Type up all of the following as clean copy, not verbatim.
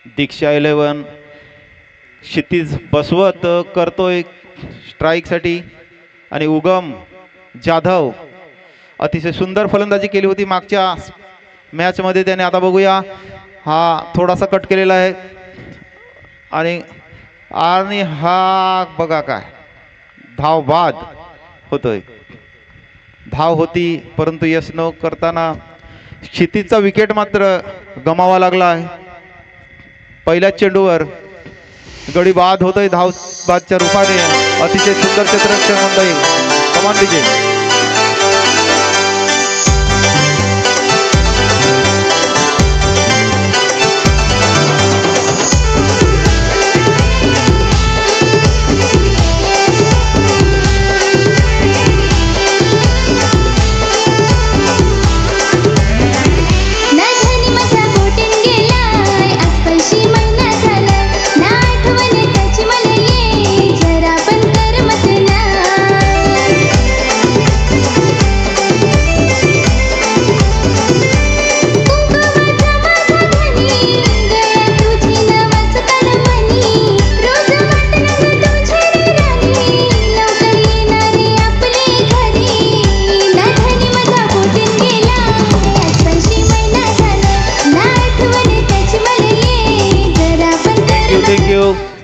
दीक्षा 11 क्षितिज बसवत करतोय स्ट्राईकसाठी आणि उगम जाधव अतिशय सुंदर फलंदाजी केली होती मागच्या मॅच मध्ये त्याने. आता बघूया हा थोडासा कट केलेला आहे आणि हा बघा काय धाव बाद होतोय. धाव होती परंतु यश न करताना क्षितिजचा विकेट मात्र गमावा लागला आहे. पहिल्याच चेंडूवर गडी बाद होतोय धाव बादच्या रूपाने. अतिशय सुंदर क्षेत्ररक्षण म्हणता येईल. कमान विजय.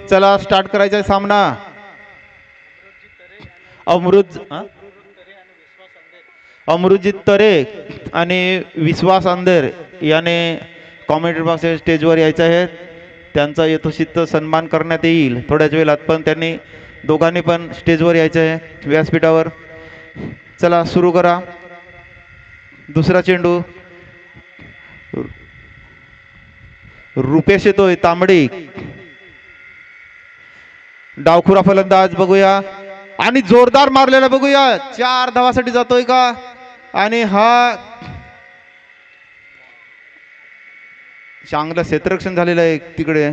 चला स्टार्ट करायचा आहे सामना. अमृतजीत तरे आणि विश्वास अंधेर याने कॉमेंट्री बॉक्स स्टेजवर यायचं आहे. त्यांचा यथोचित सन्मान करण्यात येईल थोड्याच वेळात, पण त्यांनी दोघांनी पण स्टेजवर यायचं आहे व्यासपीठावर. चला सुरू करा. दुसरा चेंडू रुपेश येतोय तांबडी. डावखुरा फलंदाज बघूया आणि जोरदार मारलेला बघूया. 4 धावासाठी जातोय का? आणि हा चांगलं क्षेत्ररक्षण झालेलं आहे तिकडे.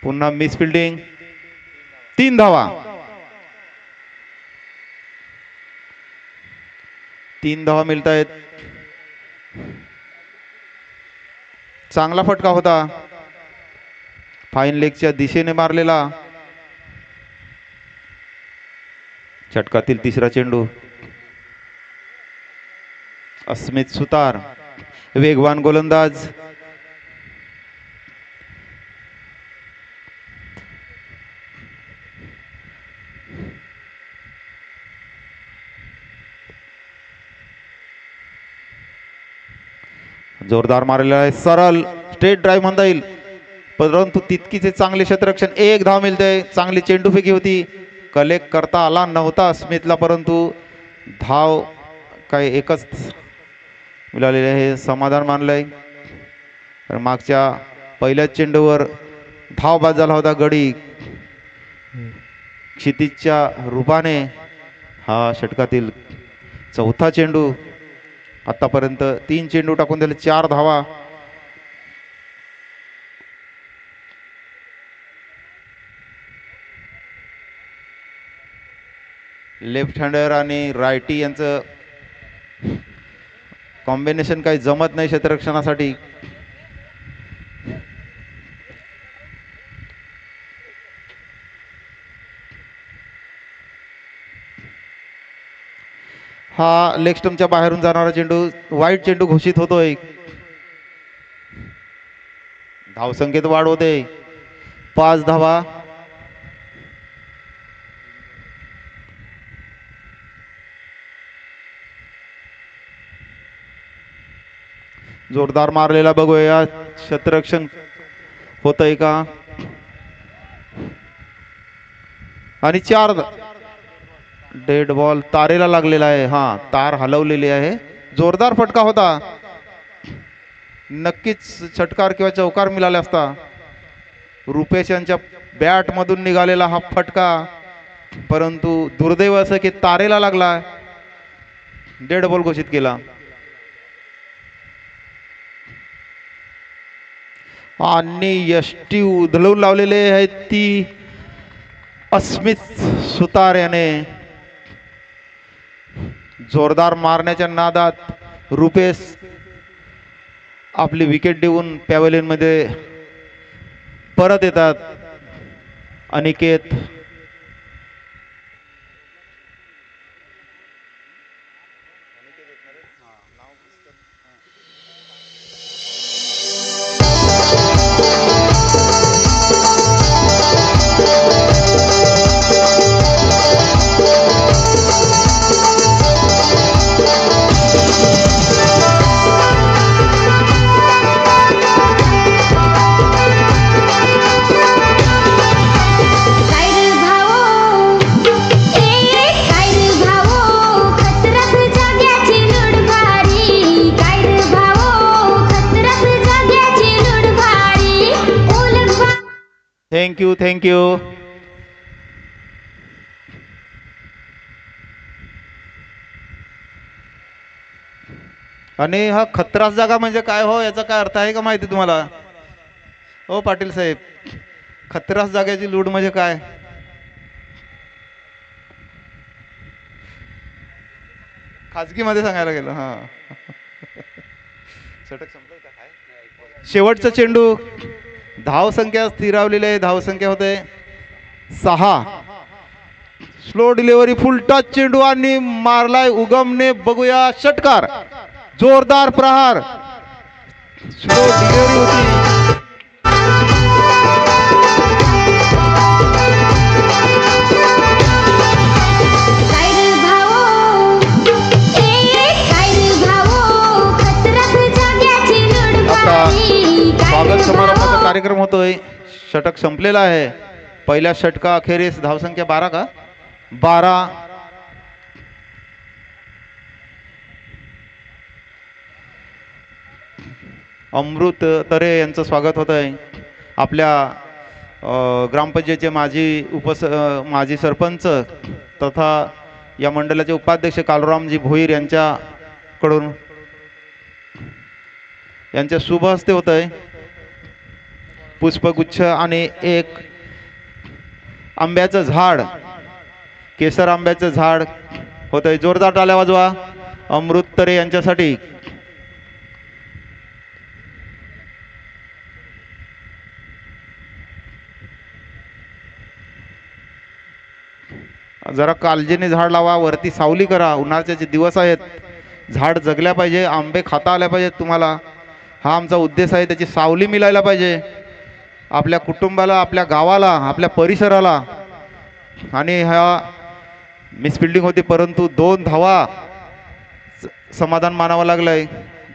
पुन्हा मिस फिल्डिंग. 3 धावा. 3 धावा मिळत आहेत. चांगला फटका होता फाईन लेगच्या दिशेने मारलेला. षटकातील तिसरा चेंडू. अस्मित सुतार वेगवान गोलंदाज. जोरदार मारलेला आहे. सरळ स्ट्रेट ड्राईव्ह म्हणता येईल, परंतु तितकीच चांगले क्षेत्ररक्षण. 1 धाव मिळते. चांगली चेंडूफेकी होती. कलेक्ट करता आला नव्हता स्मिथला, परंतु धाव काय एकच मिळालेले आहे. समाधान मानलंय. तर मागच्या पहिल्याच चेंडूवर धाव बाद झाला होता गडी. क्षितिजच्या रूपाने हा षटकातील चौथा चेंडू. आतापर्यंत 3 चेंडू टाकून दिले, 4 धावा. लेफ्ट हँडर आणि रायटी यांचं कॉम्बिनेशन काही जमत नाही क्षेत्ररक्षणासाठी. हा लेग स्टंपच्या बाहेरून जाणारा चेंडू वाईट चेंडू घोषित होतोय. धावसंख्येत वाढ होते. 5 धावा. जोरदार मारलेला बघूया क्षेत्ररक्षण होतंय का? आणि 4 डेड बॉल. तारेला लागलेला आहे. हा तार हलवलेली आहे. जोरदार फटका होता. नक्कीच षटकार किंवा चौकार मिळाला असता. रुपेश यांच्या बॅट मधून निघालेला हा फटका, परंतु दुर्दैव असं की तारेला लागला. डेड बॉल घोषित केला. आणि यष्टी उधळून लावलेले आहेत ती अस्मित सुतार याने. जोरदार मारण्याच्या नादात रुपेश आपली विकेट देऊन पॅव्हलियन मध्ये परत येतात अनिकेत. Thank you thank you. आणि हा खतरास जागा म्हणजे काय हो, याचा काय अर्थ आहे का माहिती तुम्हाला? हो पाटील साहेब, खतरास जागेची लूट म्हणजे काय? खाजगी मध्ये सांगायला गेलं. हा शेवटचा चेंडू. धाव संख्या स्थिरावलेली आहे. धाव संख्या होते 6. स्लो डिलिव्हरी, फुल टच चेंडू आणि मारलाय उगमने. बघूया षटकार. जोरदार प्रहार. स्लो डिलिव्हरी होती. स्वागत समारंभाचा कार्यक्रम होतोय. षटक संपलेला आहे. पहिल्या षटका अखेरीस धावसंख्या 12 का 12. अमृत तरे यांचं स्वागत होत आहे. आपल्या ग्रामपंचायतीचे माजी सरपंच तथा या मंडळाचे उपाध्यक्ष कालुरामजी भोईर यांच्याकडून यांच्या शुभ हस्ते होत आहे पुष्पगुच्छ आणि एक आंब्याचं झाड, केसर आंब्याचं झाड होत आहे. जोरदार टाळ्या वाजवा अमृत तरे यांच्यासाठी. जरा काळजीने झाड लावा. वरती सावली करा. उन्हाळ्याचे जे दिवस आहेत, झाड जगल्या पाहिजे, आंबे खाता आल्या पाहिजेत तुम्हाला. हा आमचा उद्देश आहे. त्याची सावली मिळायला पाहिजे आपल्या कुटुंबाला, आपल्या गावाला, आपल्या परिसराला. आणि हा मिसफिल्डिंग होती, परंतु 2 धावा समाधान मानावं लागलंय.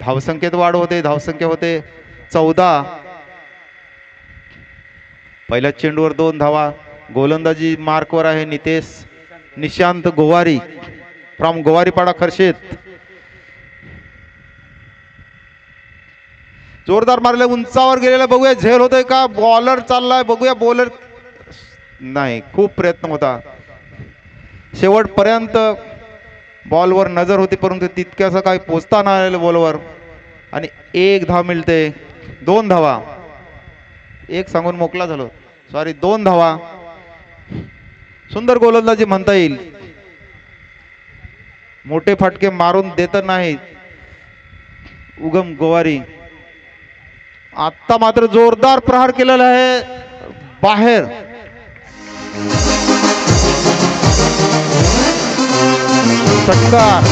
धावसंख्येत वाढ होते. धावसंख्या होते 14. पहिल्या चेंडूवर 2 धावा. गोलंदाजी मार्कवर आहे निशांत गोवारी फ्रॉम गोवारीपाडा खर्शेत. जोरदार मारले, उंचावर गेलेला. बघूया झेल होतोय का. बॉलर चाललाय. बघूया बॉलर नाही. खूप प्रयत्न होता. शेवटपर्यंत बॉलवर नजर होती, परंतु तितक्याचं काही पोचता नाही आलेलं बॉलवर. आणि 1 धाव मिळते. 2 धावा. 1 सांगून मोकळा झालो, सॉरी. 2 धावा. सुंदर गोलंदाजी म्हणता येईल. मोठे फटके मारून देत नाही उगम गोवारी. आता मात्र जोरदार प्रहार केलेला आहे बाहेर. षटकार.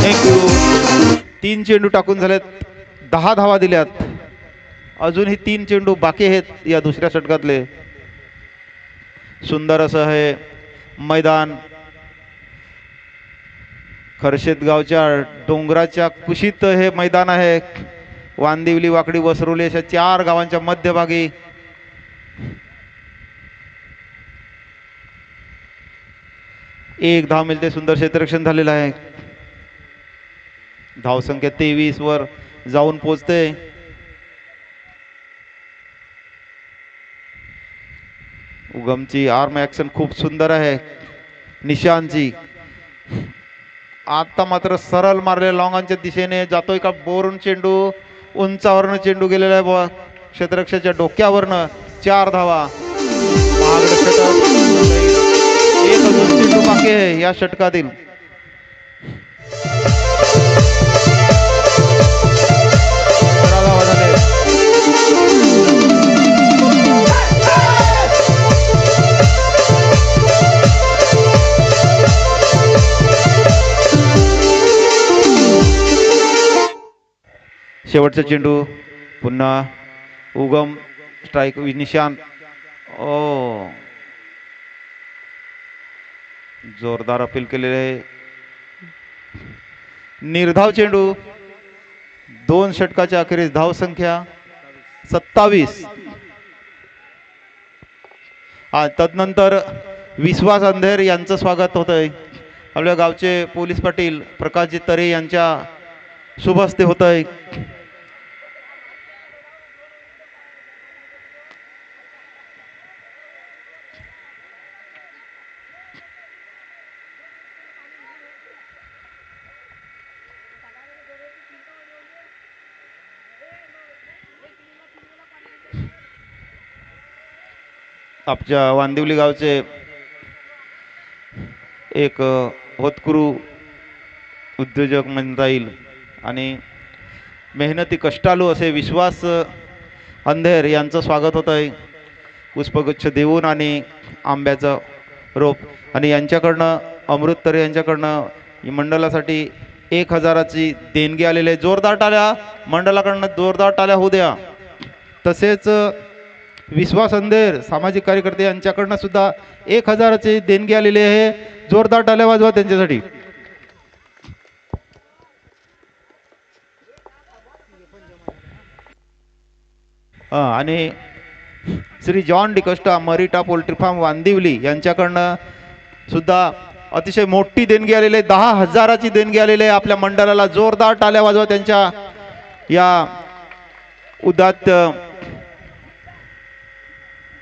थँक्यू. 3 चेंडू टाकून झालेत. 10 धावा दिल्यात. अजूनही 3 चेंडू बाकी आहेत या दुसऱ्या षटकातले. सुंदर असं हे मैदान. खर्शेत गावच्या डोंगराच्या कुशीत हे मैदान आहे. वांदिवली, वाकडी, वसरोली अशा 4 गावांच्या मध्यभागी. एक धाव मिळते. सुंदर क्षेत्ररक्षण झालेलं आहे. धावसंख्या 23 वर जाऊन पोचते. उगमची आर्म ऍक्शन खूप सुंदर आहे. निशांतची आता मात्र सरळ मारले लॉंगांच्या दिशेने जातोय का बोरून चेंडू उंचावरनं चेंडू गेलेला आहे क्षेत्ररक्षाच्या डोक्यावरनं 4 धावा. महागडं षटक. एक अजून चेंडू बाकी आहे या षटकातील. शेवटचा चेंडू पुन्हा उगम स्ट्राइक निशांत. ओ जोरदार अपील केलेले निर्धाव चेंडू. 2 षटकाच्या अखेरीस धाव संख्या 27. तदनंतर विश्वास अंधेर यांचं स्वागत होत आहे. आपल्या गावचे पोलीस पाटील प्रकाशजी तरे यांच्या शुभ हस्ते होत आहे. आपल्या वांदिवली गावचे एक होतकरू उद्योजक म्हणता येईल आणि मेहनती कष्टालू असे विश्वास अंधेर यांचं स्वागत होत आहे. पुष्पगुच्छ देऊन आणि आंब्याचं रोप आणि यांच्याकडनं अमृत तरे यांच्याकडनं मंडळासाठी 1000ची देणगी आलेली आहे. जोरदार टाळ्या मंडळाकडनं, जोरदार टाळ्या होऊ द्या. तसेच विश्वास अंधेर सामाजिक कार्यकर्ते यांच्याकडनं सुद्धा 1000ची देणगी आलेली आहे. जोरदार टाळ्या वाजवा त्यांच्यासाठी. आणि Shri John D'Costa Marita poultry farm Vandivali यांच्याकडनं सुद्धा अतिशय मोठी देणगी आलेली आहे. 10,000ची देणगी आलेली आहे आपल्या मंडळाला. जोरदार टाळ्या वाजवा त्यांच्या या उदात्त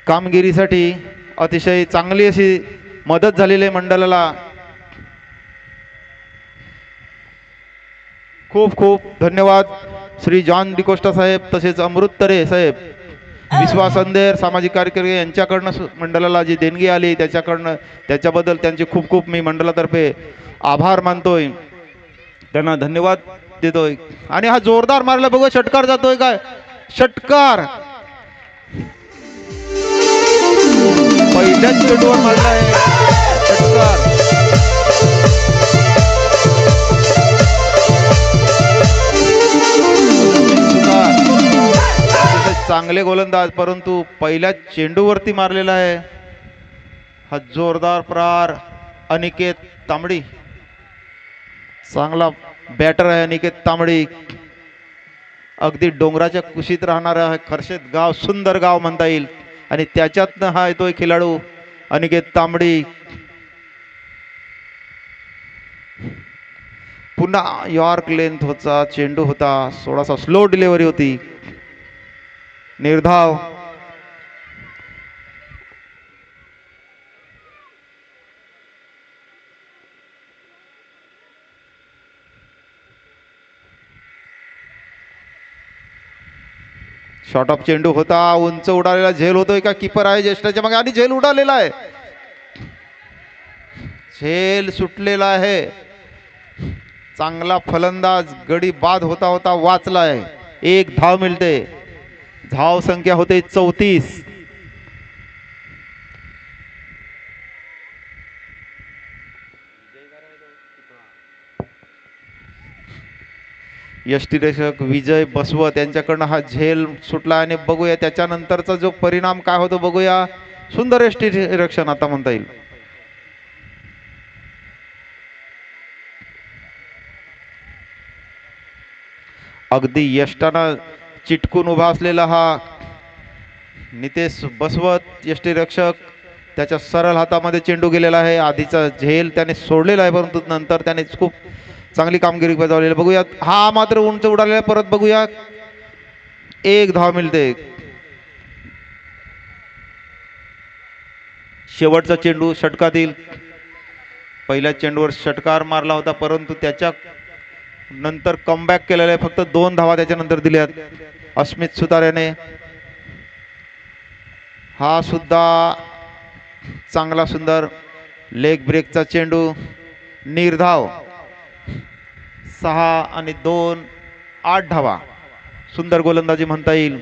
कामगिरीसाठी. अतिशय चांगली अशी मदत झालेली आहे मंडळाला. खूप खूप धन्यवाद श्री जॉन डिकोस्टा साहेब, तसेच अमृत तरे साहेब, विश्वास अंधेर सामाजिक कार्यकर्ते यांच्याकडनं मंडळाला जी देणगी आली त्याच्याबद्दल त्यांचे खूप खूप मी मंडळातर्फे आभार मानतोय, त्यांना धन्यवाद देतोय. आणि हा जोरदार मारला बघू, षटकार जातोय काय? षटकार पहिल्याच चेंडूवर मारला आहे षटकार. चांगले गोलंदाज, परंतु पहिल्या चेंडूवरती मारलेला आहे. हा जोरदार प्रहार अनिकेत तांबडी, चांगला बॅटर आहे अनिकेत तांबडी. अगदी डोंगराच्या कुशीत राहणारा खर्शेत गाव, सुंदर गाव म्हणता येईल, आणि त्याच्यातनं हा येतोय खेळाडू अनिकेत तांबडी. पुन्हा यॉर्क लेंथ होता चेंडू होता, थोडासा स्लो डिलिव्हरी होती. निर्धाव. शॉर्ट ऑफ चेंडू होता, उंच उडालेला झेल होतोय का? कीपर आहे ज्येष्ठाच्या मागे आणि झेल उडालेला आहे, झेल सुटलेला आहे. चांगला फलंदाज गडी बाद होता होता वाचला आहे. 1 धाव मिळते. धाव संख्या होते 34. यष्टीरक्षक विजय बसवत यांच्याकडनं हा झेल सुटला आणि बघूया त्याच्यानंतरचा जो परिणाम काय होतो बघूया. सुंदर यष्टीरक्षण आता म्हणता येईल. अगदी यष्टानं चिटकून उभा असलेला हा नितेश बसवत यष्टीरक्षक, त्याच्या सरळ हातामध्ये चेंडू गेलेला आहे. आधीचा झेल त्याने सोडलेला आहे, परंतु नंतर त्याने खूप चांगली कामगिरी बजावलेली. बघूया हा मात्र उंच उडालेला, परत बघूया. 1 धाव मिळते. शेवटचा चेंडू षटकातील पहिल्या चेंडूवर षटकार मारला होता, परंतु त्याच्या नंतर कमबॅक केलेला आहे. फक्त 2 धावा त्याच्यानंतर दिल्यात अस्मित सुतार याने. हा सुद्धा चांगला सुंदर लेग ब्रेकचा चेंडू, निर्धाव 6 आणि 2 8 धावा. सुंदर गोलंदाजी म्हणता येईल.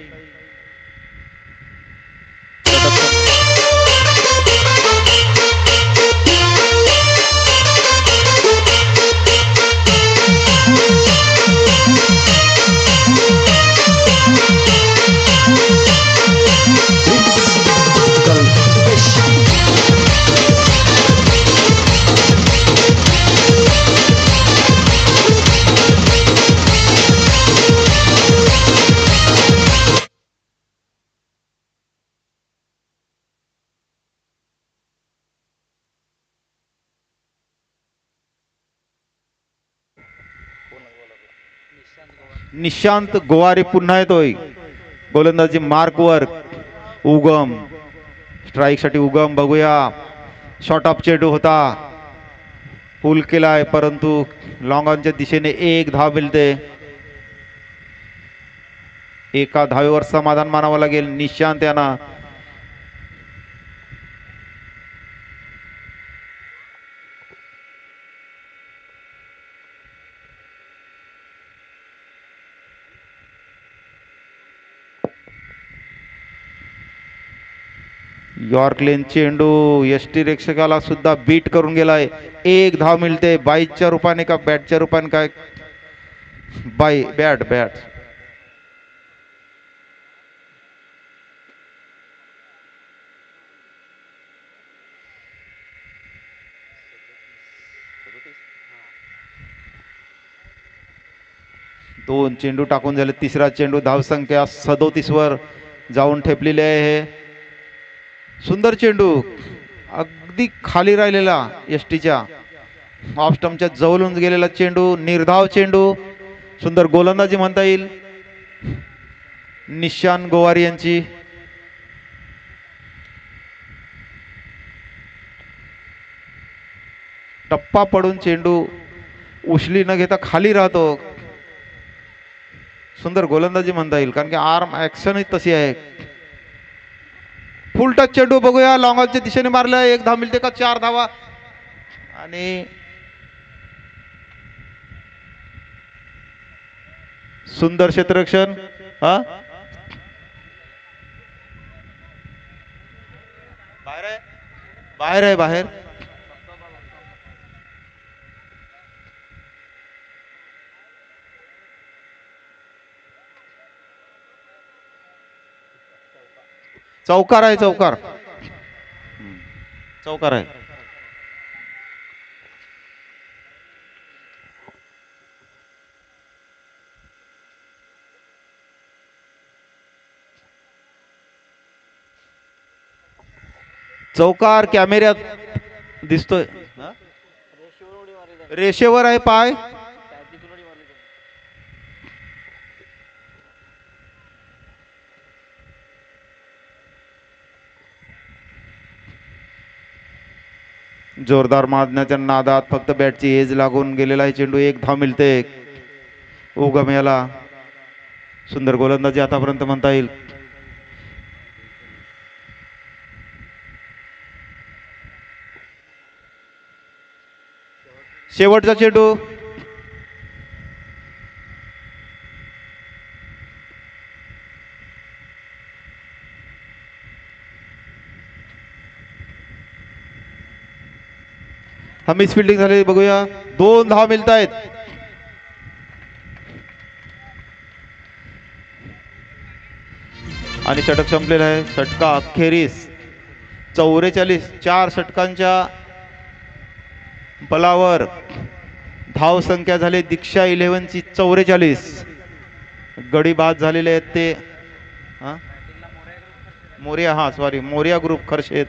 निशांत गोवारी पुन्हा येतोय. गोलंदाजी मार्क वर. उगम स्ट्राईक साठी उगम बघूया. शॉर्ट ऑफ चेंडू होता, पुल केलाय, परंतु लॉंग ऑनच्या दिशेने 1 धाव मिळते. एका धावेवर समाधान मानावं लागेल निशांत यांना. यॉर्कलेन चेंडू एसटी रक्षकाला सुद्धा बीट करून गेलाय. 1 धाव मिळते. बाईच्या रूपाने का बॅटच्या रूपाने काय? बॅट. 2 चेंडू टाकून झाले. तिसरा चेंडू धावसंख्या 37 वर जाऊन ठेपलेली आहे. सुंदर चेंडू अगदी खाली राहिलेला एसटीच्या ऑफ स्टंपच्या जवळून गेलेला चेंडू, निर्धाव चेंडू. सुंदर गोलंदाजी म्हणता येईल निशांत गोवारी यांची. टप्पा पडून चेंडू उचली न घेता खाली राहतो. सुंदर गोलंदाजी म्हणता येईल, कारण की आर्म ऍक्शन तशी आहे. फुल टच चेंडू बघूया. लॉंग ऑनच्या दिशेने मारलं. 1 धाव मिळते का? 4 धावा. आणि सुंदर क्षेत्ररक्षण. बाहेर. चौकार आहे. चौकार आहे. चौकार कॅमेऱ्यात दिसतोय. रेषेवर आहे पाय. जोरदार मारण्याच्या नादात फक्त बॅटची एज लागून गेलेला आहे चेंडू. 1 धाव मिळते उगम याला. सुंदर गोलंदाजी आतापर्यंत म्हणता येईल. शेवटचा चेंडू. मिस फिल्डिंग झाली बघूया. 2 धाव मिळत आहेत. आणि षटक संपलेला आहे. षटका अखेरीस 44. 4 षटकांच्या बलावर धाव संख्या झाली दीक्षा 11ची 44. गडी बाद झालेले आहेत ते मोरिया ग्रुप खर्शेत.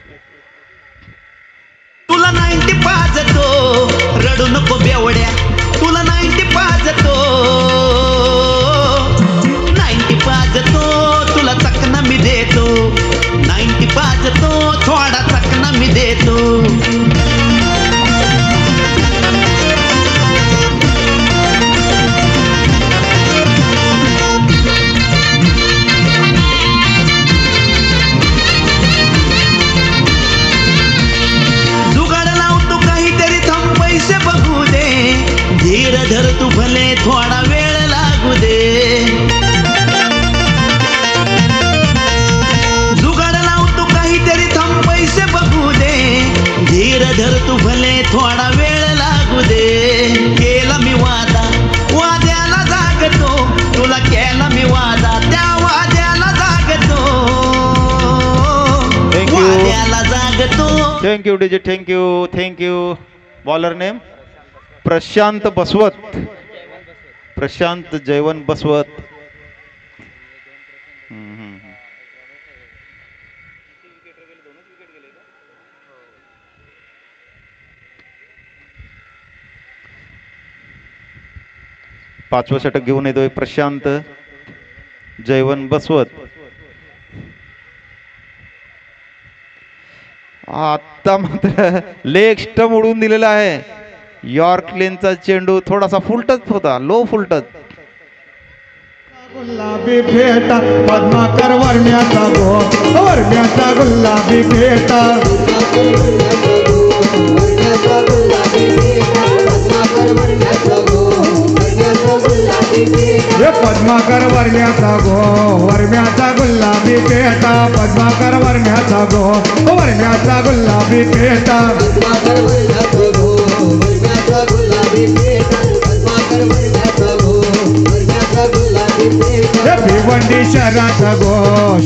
तुला 90 पाजतो, रडू नको बेवड्या. तुला 90 पाजतो, 90 पाजतो. तुला चकना मी देतो, 90 पाजतो. थोडा चकना मी देतो. तुला केला मी वादा त्या वाद्याला जागतो Thank you. वाद्याला जागतो thank you DJ, thank you. Bowler name Prashant Baswat, Prashant Jaywant बसवत. हम्म. 5वं षटक घेऊन येतोय प्रशांत जयवंत बसवत. आता मात्र लेग स्टंप उडून दिलेला आहे. यॉर्क लेनचा चेंडू थोडासा फुलटच होता, लो फुलटच. गुलाबी फेटा पद्माकर वर्ण्याचा गो, वर्ण्याचा गुलाबी फेटा हे पद्माकर वर्ण्याचा गो, वर्ण्याचा गुलाबी पेटा, पद्माकर वर्ण्याचा गो, वर्ण्याचा गुलाबी पेटा. हे भिवंडी शहरात गो,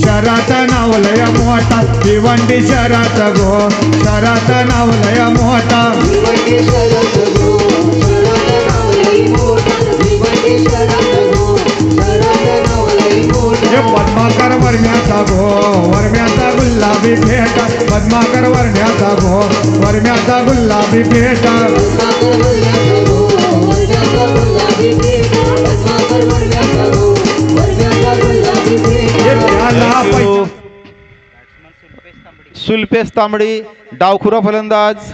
शहरात नावलय मोठा, भिवंडी शहरात गो, शहरात नावलय मोठा. हे पद्माकर वर्ण्याचा गो, वर्ण्याचा गुलाबी फेटा, पद्माकर वर्ण्याचा गो, वर्ण्याचा गुलाबी फेटा. हे त्याला पैसा सुल्पेश तांबडी डावखुरा फलंदाज.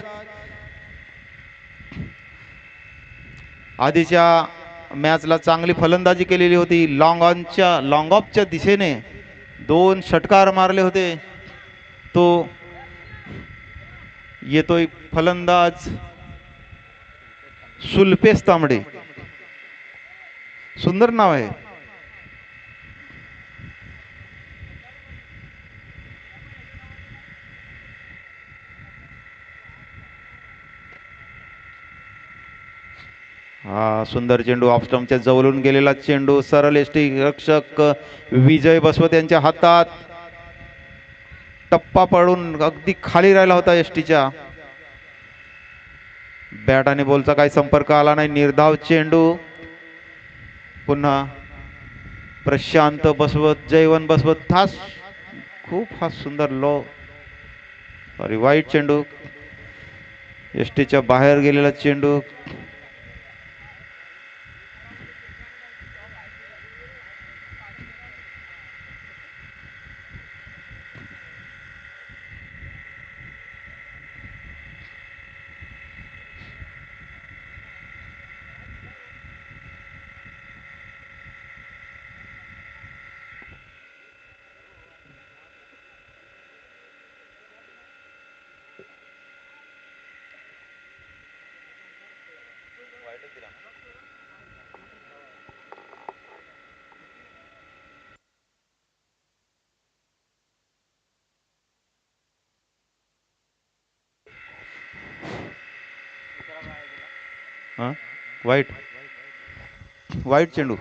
आधीच्या मॅचला चांगली फलंदाजी केलेली होती. लॉंग ऑफच्या दिशेने 2 षटकार मारले होते. तो येतोय फलंदाज सुल्पेश तांबडे. सुंदर नाव आहे. हा सुंदर चेंडू ऑफ स्टंपच्या जवळून गेलेला चेंडू सरळ यष्टी रक्षक विजय बसवत यांच्या हातात. टप्पा पडून अगदी खाली राहिला होता यष्टीच्या. बॅट आणि बॉलचा काही संपर्क आला नाही. निर्धाव चेंडू. पुन्हा प्रशांत बसवत जयवंत बसवत. खूप सुंदर वाईट चेंडू. यष्टीच्या बाहेर गेलेला चेंडू. वाईट चेंडू.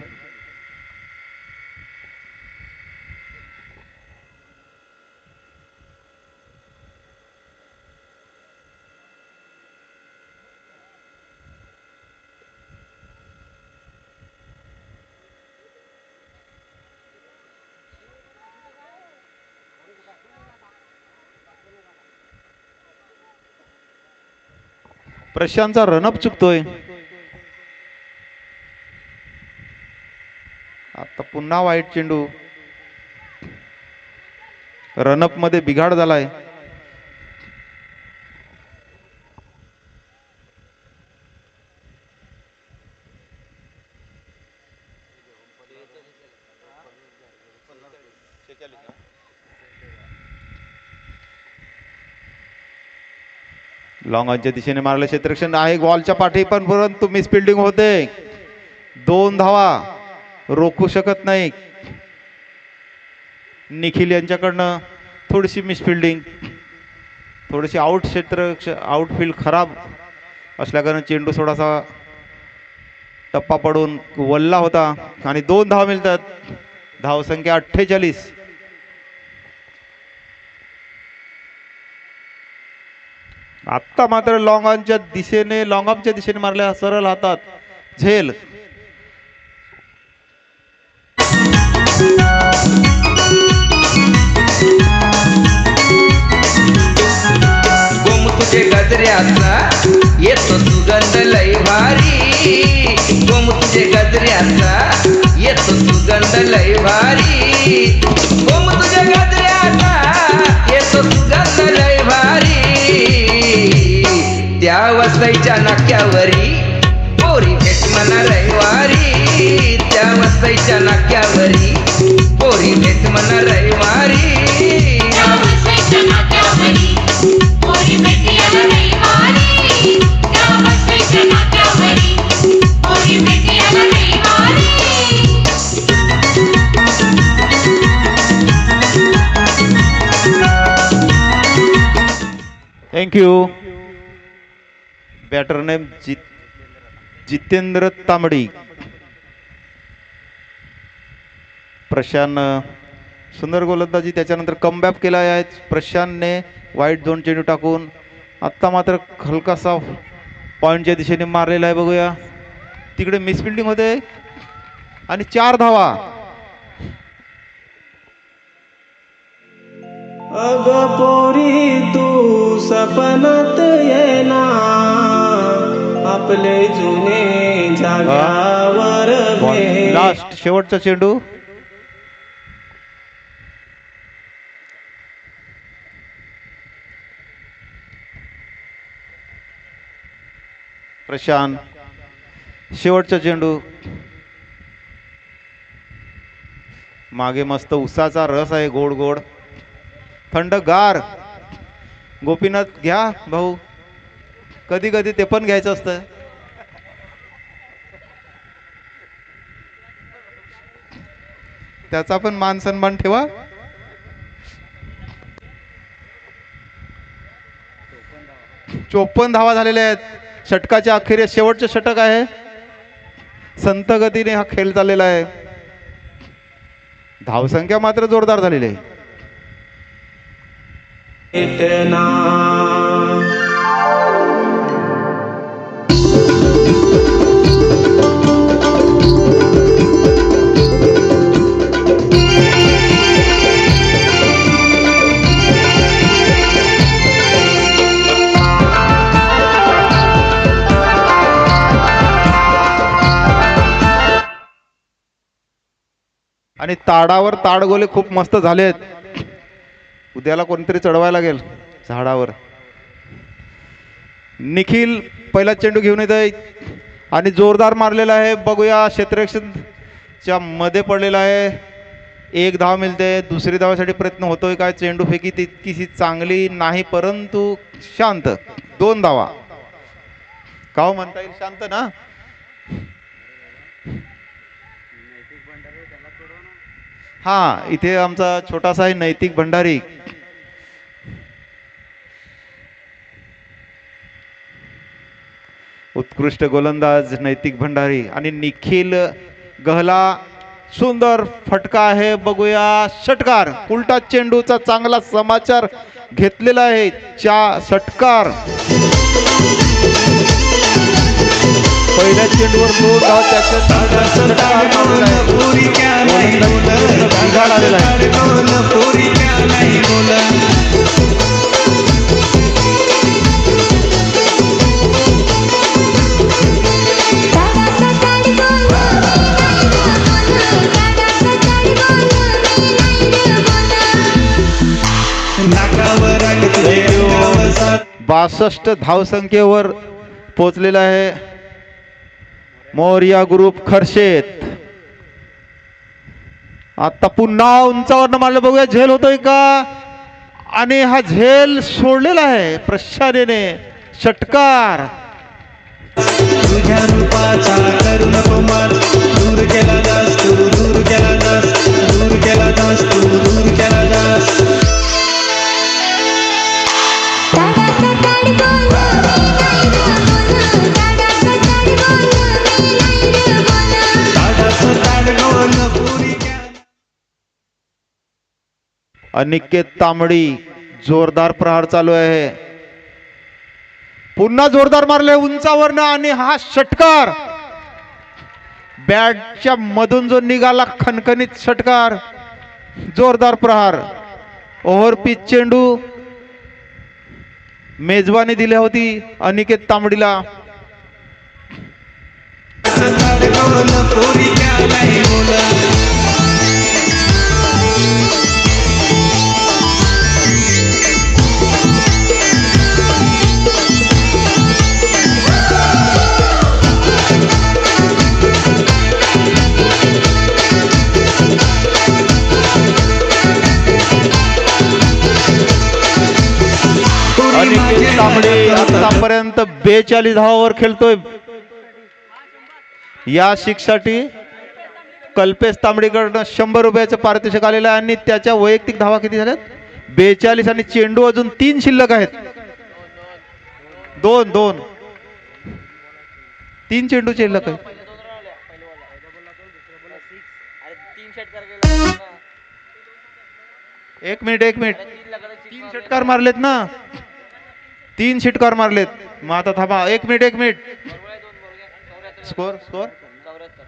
प्रशांतचा रनअप चुकतोय. आता पुन्हा वाईट चेंडू. रनअप मध्ये बिघाड झालाय. लॉंग ऑनच्या दिशेने मारलं क्षेत्ररक्षण आहे बॉलच्या पाठी, पण परंतु मिस फिल्डिंग होते. 2 धावा रोखू शकत नाही. निखिल यांच्याकडनं थोडीशी मिस फिल्डिंग, थोडीशी आउटफील्ड खराब असल्याकारणे चेंडू थोडासा टप्पा पडून वल्ला होता आणि 2 धावा मिळतात. धावसंख्या 48. आत्ता मात्र लॉंग ऑनच्या दिशेने मारल्या सरळ हातात झेल. गोम तुझे गजऱ्याचा येतो सुगंध लय भारी. गोम तुझे गजऱ्याचा येतो सुगंध लय भारी. गोम तुझे गजऱ्याचा येतो सुगंध लय भारी. त्या वसईच्या नाक्यावरी पोरी भेट म्हणा रविवारी. त्या वसईच्या नाक्यावरी पोरी भेट म्हणा रविवारी. थँक्यू. बॅटर नेम जितेंद्र तांबडी. प्रशांत सुंदर गोलंदाजी, त्याच्यानंतर कमबॅक केला आहे प्रशांतने वाईट झोन चेंडू टाकून. आत्ता मात्र हलकासा पॉइंटच्या दिशेने मारलेला आहे. बघूया तिकडे मिसफिल्डिंग होते आणि 4 धावा. अग पोरी तू सपनात येना आपले जुने जाग्यावर भेट. लास्ट शेवटचा चेंडू. प्रशांत शेवटचा चेंडू. मागे मस्त उसाचा रस आहे, गोड गोड थंडगार. गोपीनाथ घ्या भाऊ, कधी कधी ते पण घ्यायचं असतं. त्याचा पण मान सन्मान ठेवा. चोपन्न धावा झालेल्या आहेत. षटकाच्या अखेरीस शेवटचे षटक आहे. संत गतीने हा खेळ चाललेला आहे. धावसंख्या मात्र जोरदार झालेली आहे. भेटना आणि ताडावर ताडगोले खूप मस्त झालेत. उद्याला कोणतरी चढवायला लागेल झाडावर. निखिल पहिला चेंडू घेऊन येत आहे आणि जोरदार मारलेला आहे. बघूया क्षेत्ररक्षणच्या मध्ये पडलेला आहे. 1 धाव मिळते. दुसरी धावासाठी प्रयत्न होतोय काय? चेंडू फेकी तितकीशी चांगली नाही, परंतु शांत. 2 धावा. का म्हणता येईल शांत ना. हा, इथे आमचा छोटासा आहे नैतिक भंडारी. उत्कृष्ट गोलंदाज नैतिक भंडारी. आणि निखिल गहला सुंदर फटका आहे. बघूया षटकार. उलटा चेंडूचा चांगला समाचार घेतलेला आहे. षटकार. पहिल्या चेंडूवर 2 धावा. बासष्ट धावसंख्येवर पोहोचलेला आहे मोरया ग्रुप खर्शेत. आता पुन्हा उंचावर मारलं. बघूया झेल होतोय का. आणि हा झेल सोडलेला आहे प्रशांतने. षटकार. तुझ्या रूपाचा करू नको मार. दूर केला जास तू, दूर केला जास, दूर केला जास तू, दूर केला जास. अनिकेत तांबडी जोरदार प्रहार चालू आहे. पुन्हा जोरदार मारले उंचावरनं आणि हा षटकार बॅटच्या मधून जो निघाला खणखणीत षटकार. जोरदार प्रहार. ओव्हर पिच चेंडू मेजबानी दिली होती अनिकेत तांबडीला. पोरी क्या नाही बोला अनिकेत तांबडे आतापर्यंत 42 धावावर खेळतोय. या शिक्षेसाठी कल्पेश तांबडेकडनं 100 रुपयाचं पारितोषिक आलेलं आहे आणि त्याच्या वैयक्तिक धावा किती झाल्यात 42 आणि चेंडू अजून 3 शिल्लक आहेत. 3 चेंडू शिल्लक आहेत. एक मिनिट 3 षटकार मारलेत ना. 3 षटकार मारलेत. मग आता थांबा 1 मिनिट.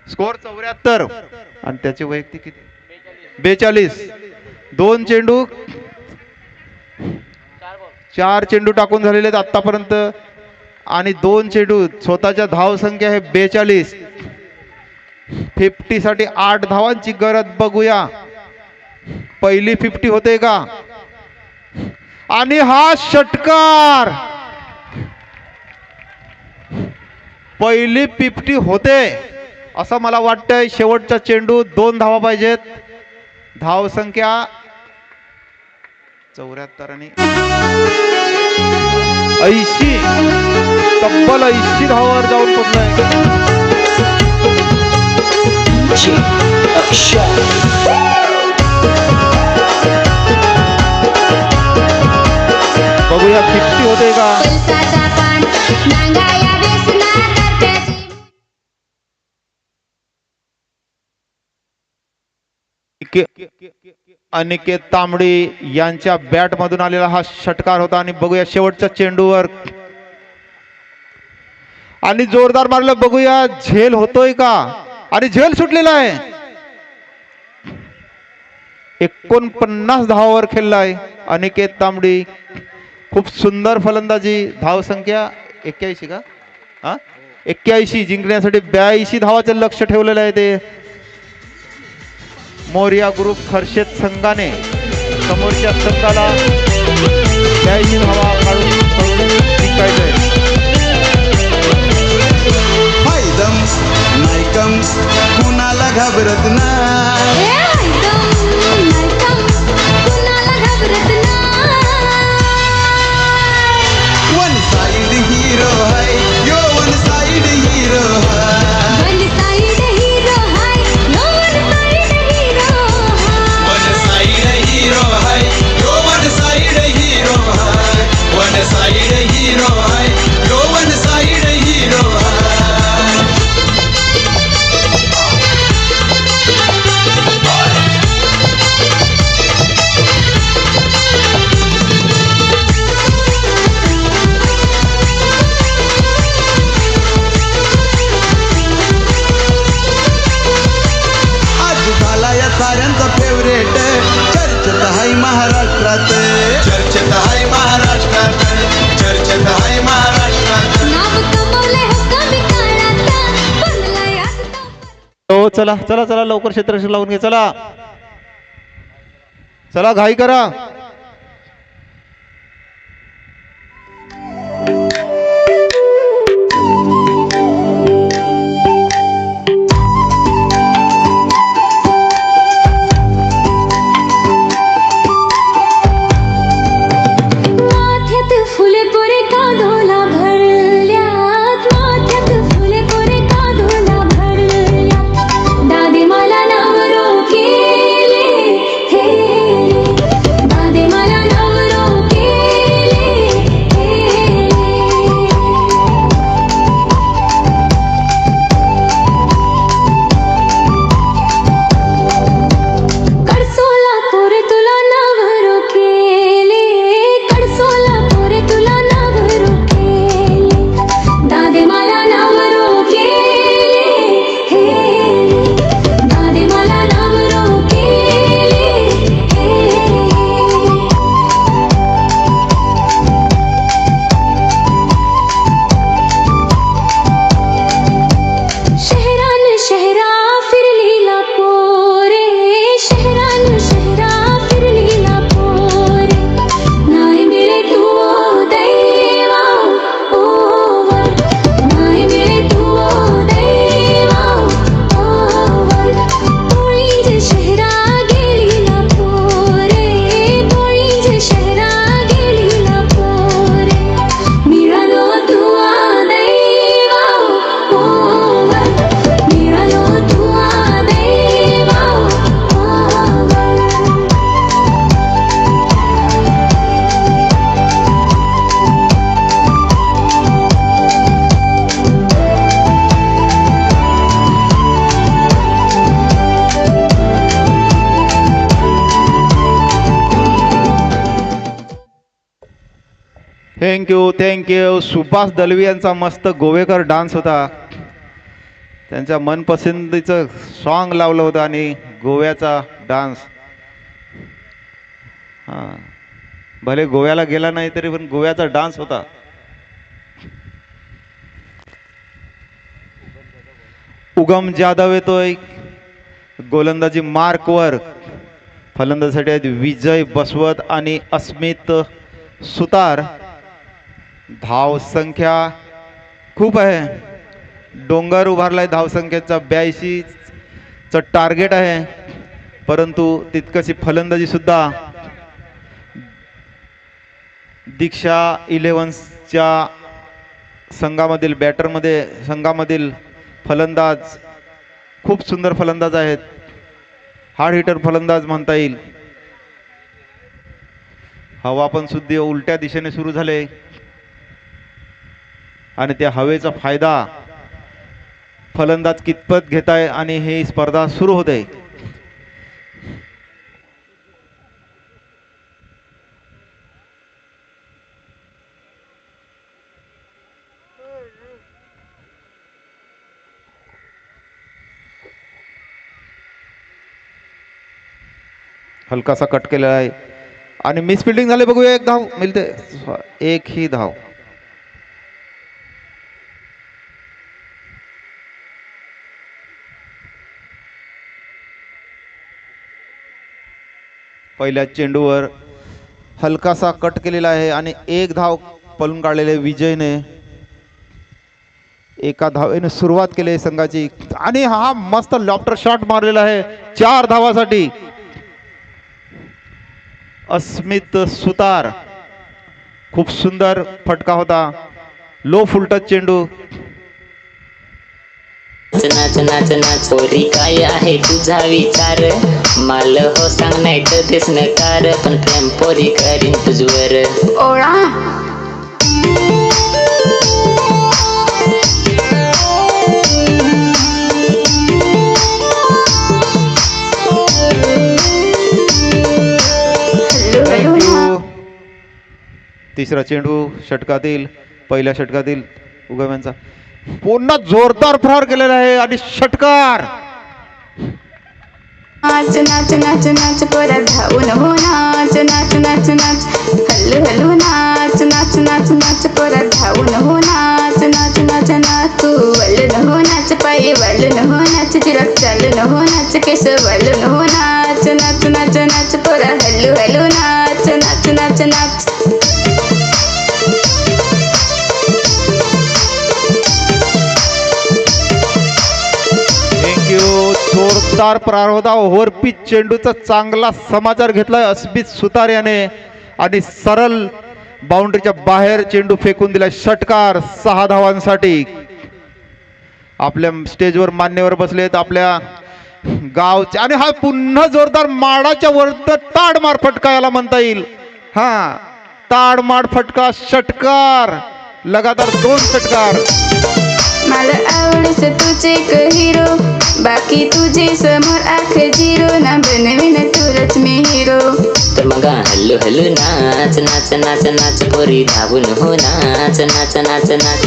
स्कोर 74 आणि त्याचे वैयक्तिक किती 42. 2 चेंडू 4 चेंडू टाकून झालेले आहेत आतापर्यंत आणि 2 चेंडू. स्वतःच्या धाव संख्या आहे 42. 50 साठी 8 धावांची गरज. बघूया पहिली 50 होते का. आणि हा षटकार पहिली 50 होते असं मला वाटतंय. शेवटचा चेंडू 2 धावा पाहिजेत. धाव संख्या 74 आणि 80 तब्बल 80 धावावर जाऊन पोहोचलाय. बघूया 50 होते का. पलसाचा पान नांगाया वेसना करप्याची अनिकेत तांबडी यांच्या बॅट मधून आलेला हा षटकार होता आणि बघूया शेवटच्या चेंडूवर आणि जोरदार मारलं. बघूया झेल होतोय का आणि झेल सुटलेला आहे. 49 धावावर खेळलाय अनिकेत तांबडी. खूप सुंदर फलंदाजी. धाव संख्या 81 का 81 जिंकण्यासाठी 82 धावाचं लक्ष ठेवलेलं आहे ते मोरिया ग्रुप खर्शेत संघाने. समोरच्या संघाला 82 धावा काढून जिंकायचंय. फायदम्स नायकम्स कुणाला घाबरत नाही. कुणाला घाबरत वन साइड हीरो है यो वन साइड हीरो है. वन साइड हीरो हाय नो वन साइड हीरो हाय. वन साइड हीरो है यो वन साइड हीरो है. वन साइड हीरो है यो वन साइड हीरो है. आज झाला या साऱ्यांचा फेवरेट. चर्चेत आहे महाराष्ट्रात. चर्चेत आहे महाराष्ट्रात. चर्चेत आहे महाराष्ट्रात. नाव कमवले हो कमी काळात बनलाय आज तो. हो चला चला चला लवकर क्षेत्ररक्षक लावून घे. चला चला घाई करा. माथ्यात फुले कोरे काढोला भरल्यात. माथ्यात फुले कोरे काढोला भरल्यात. दादी मला नावरो केले हे. दादी थँक्यू. सुभाष दलवी यांचा मस्त गोवेकर डान्स होता. त्यांच्या मनपसंतीचं सॉन्ग लावलं होतं आणि गोव्याचा डान्स. हां, भले गोव्याला गेला नाही तरी पण गोव्याचा डान्स होता. उगम जाधव येतोय गोलंदाजी मार्कवर. फलंदाजीसाठी आहेत विजय बसवत आणि अस्मित सुतार. धाव संख्या खूप आहे. डोंगर उभारलाय धावसंख्येचा 82चं टार्गेट आहे, परंतु तितकशी फलंदाजी सुद्धा दीक्षा 11च्या संघामधील फलंदाज खूप सुंदर फलंदाज आहेत. हार्ड हिटर फलंदाज म्हणता येईल. हवा पण सुद्धा उलट्या दिशेने सुरू झाले आणि त्या हवेचा फायदा फलंदाज कितपत घेताय आणि ही स्पर्धा सुरू होते. हलकासा कट केलेला आहे आणि मिस फिल्डिंग झाले. बघूया, एक धाव मिळते. एक ही धाव. पहिल्या चेंडूवर हलकासा कट केलेला आहे आणि एक धाव पळून काढलेले विजयने. एका धावेने सुरुवात केली संघाची आणि हा मस्त लॉफ्टर शॉट मारलेला आहे 4 धावासाठी. अस्मित सुतार. खूप सुंदर फटका होता. लो फुलटच चेंडू. नाच नाच नाच पोरी, काय आहे तुझा विचार? माल हो सांग नाही तर तेच नकार, पण प्रेम पोरी करीन तुझवर. ओळा तिसरा चेंडू षटकातील, पहिल्या षटकातील उगम यांचा. पुन्हा जोरदार प्रहार केलेला आहे आणि षटकार. नाच नाच नाच नाच पोरा धावून हो नाच नाच नाच नाच हल्लू हल्लू नाच नाच नाच नाच पोरा धावून हो नाच नाच नाच नाच तू वळून हो नाच पायी वळून हो नाच चिराग चालून हो नाच केस वळून हो नाच नाच नाच नाच पोरा हल्लू हल्लू नाच नाच नाच नाच. जोरदार प्रहार होता. ओव्हर पिच चेंडूचा चांगला समाचार घेतलाय अस्मित सुतार याने आणि सरळ बाउंड्रीच्या बाहेर चेंडू फेकून दिलाय. षटकार 6 धावांसाठी. आपल्या स्टेजवर मान्यवर बसलेत आपल्या गावचे आणि हा पुन्हा जोरदार माडाच्या वरत ताडमार फटका याला म्हणता येईल. हा, ताडमार फटका. षटकार. लगातार 2 षटकार. मला आवडस तुझे एक हिरो, बाकी तुझे समोर आख जिरो, ना बनवीन तुरच मी हिरो. तर मग हल्लू हल्लू नाच नाच नाच नाच पोरी धावून हो नाच नाच नाच नाच.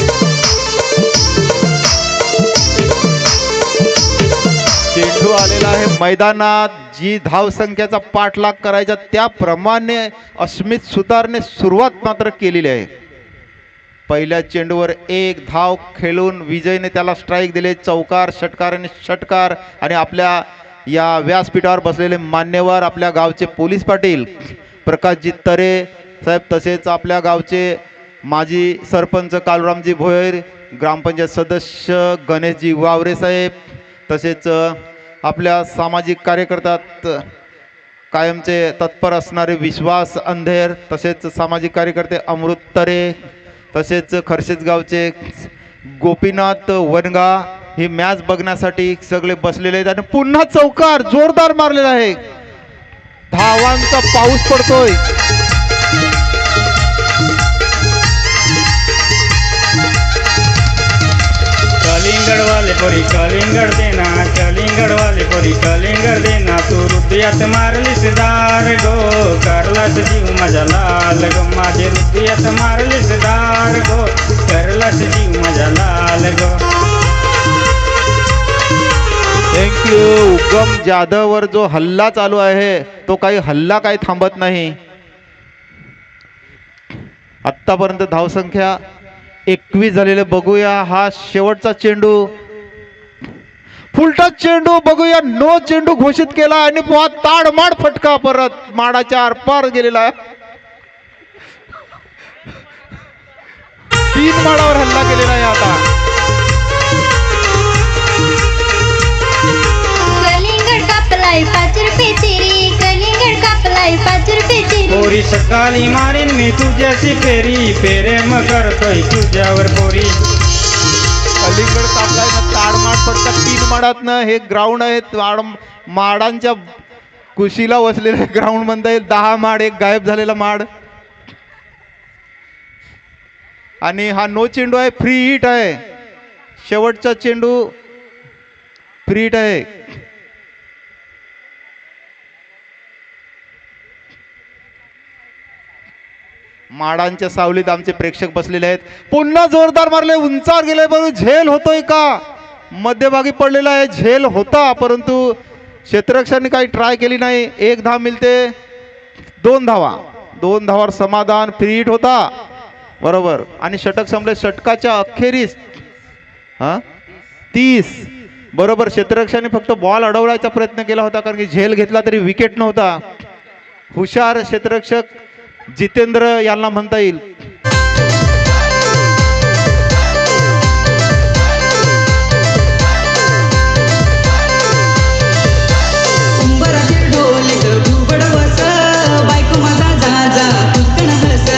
चेंडू आलेला आहे मैदानात. जी धाव संख्येचा पाठलाग करायचा त्याप्रमाणे अस्मित सुतारने सुरुवात मात्र केलेली आहे. पहिल्या चेंडूवर 1 धाव खेळून विजयने त्याला स्ट्राईक दिले. चौकार, षटकार आणि षटकार. आणि आपल्या या व्यासपीठावर बसलेले मान्यवर आपल्या गावचे पोलीस पाटील प्रकाशजी तरे साहेब, तसेच आपल्या गावचे माजी सरपंच कालुरामजी भोयर, ग्रामपंचायत सदस्य गणेशजी वावरे साहेब, तसेच आपल्या सामाजिक कार्यकर्त्यात कायमचे तत्पर असणारे विश्वास अंधेर, तसेच सामाजिक कार्यकर्ते अमृत तरे, तसेच खर्शेज गावचे गोपीनाथ वनगा ही मॅच बघण्यासाठी सगळे बसलेले आहेत. आणि पुन्हा चौकार जोरदार मारलेला आहे. धावांचा पाऊस पडतोय. कलिंगड वाले पोरी कलिंगड देना, कलिंगड गडवाले पोरी कलिंगर देना तू हृदयात मारलीस दार गो करलास जीव माझा लाल गो माझे हृदयात मारलीस दार गो करलास जीव माझा लाल गो. थँक्यू. उगम जाधववर जो हल्ला चालू आहे तो काही हल्ला काही थांबत नाही. आत्तापर्यंत धावसंख्या 21 झालेले बघूया. हा शेवटचा चेंडू, फुलटच चेंडू बघूया. नो चेंडू घोषित केला आणि बुवा ताडमाड फटका परत माडाच्या आरपार गेलेला. 3 माडावर हल्ला केलेला आहे आता. कलिंगड कापलाय 5 रुपये चिरी, कलिंगड कापलाय 5 रुपये चिरी. पोरी सकाळी मारीन मी तुझ्याची फेरी प्रेम करतोय तुझ्यावर पोरी. अलीकड कापलाय ना ताडमाड फटका 3 माडात ना. हे ग्राउंड आहे माडांच्या कुशीला वसलेले ग्राउंड म्हणता येईल. 10 माड, एक गायब झालेला माड. आणि हा नो चेंडू आहे, फ्री हिट आहे. शेवटचा चेंडू फ्री हिट आहे. माडांच्या सावलीत आमचे प्रेक्षक बसलेले आहेत. पुन्हा जोरदार मारले, उंचावर गेले, बरोबर झेल होतोय का? मध्यभागी पडलेला आहे, झेल होता परंतु क्षेत्ररक्षकांनी काही ट्राय केली नाही. 1 धाव मिळते. 2 धावा, 2 धावावर समाधान. फ्री हिट होता बरोबर. आणि षटक संपले. षटकाच्या अखेरीस 30 बरोबर. क्षेत्ररक्षकांनी फक्त बॉल अडवण्याचा प्रयत्न केला होता कारण की झेल घेतला तरी विकेट नव्हता. हुशार क्षेत्ररक्षक जितेंद्र यांना म्हणता येईल. उंबराचे ढोलीत घुबड बस, बायको माझा जा कुकण हस.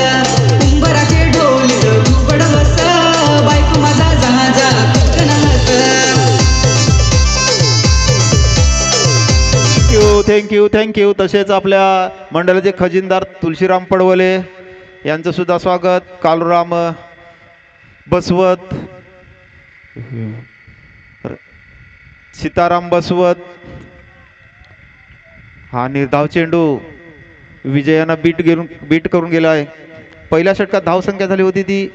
उंबराचे ढोलीत घुबड बस, बायको माझा जा कुकण हस. Thank you thank you. तसेच आपल्या मंडळाचे खजिनदार तुळशीराम पडवले यांचं सुद्धा स्वागत. कालूराम बसवत, सीताराम बसवत. हा निर्धाव चेंडू विजयानं बीट करून गेला आहे. पहिल्या षटकात धावसंख्या झाली होती ती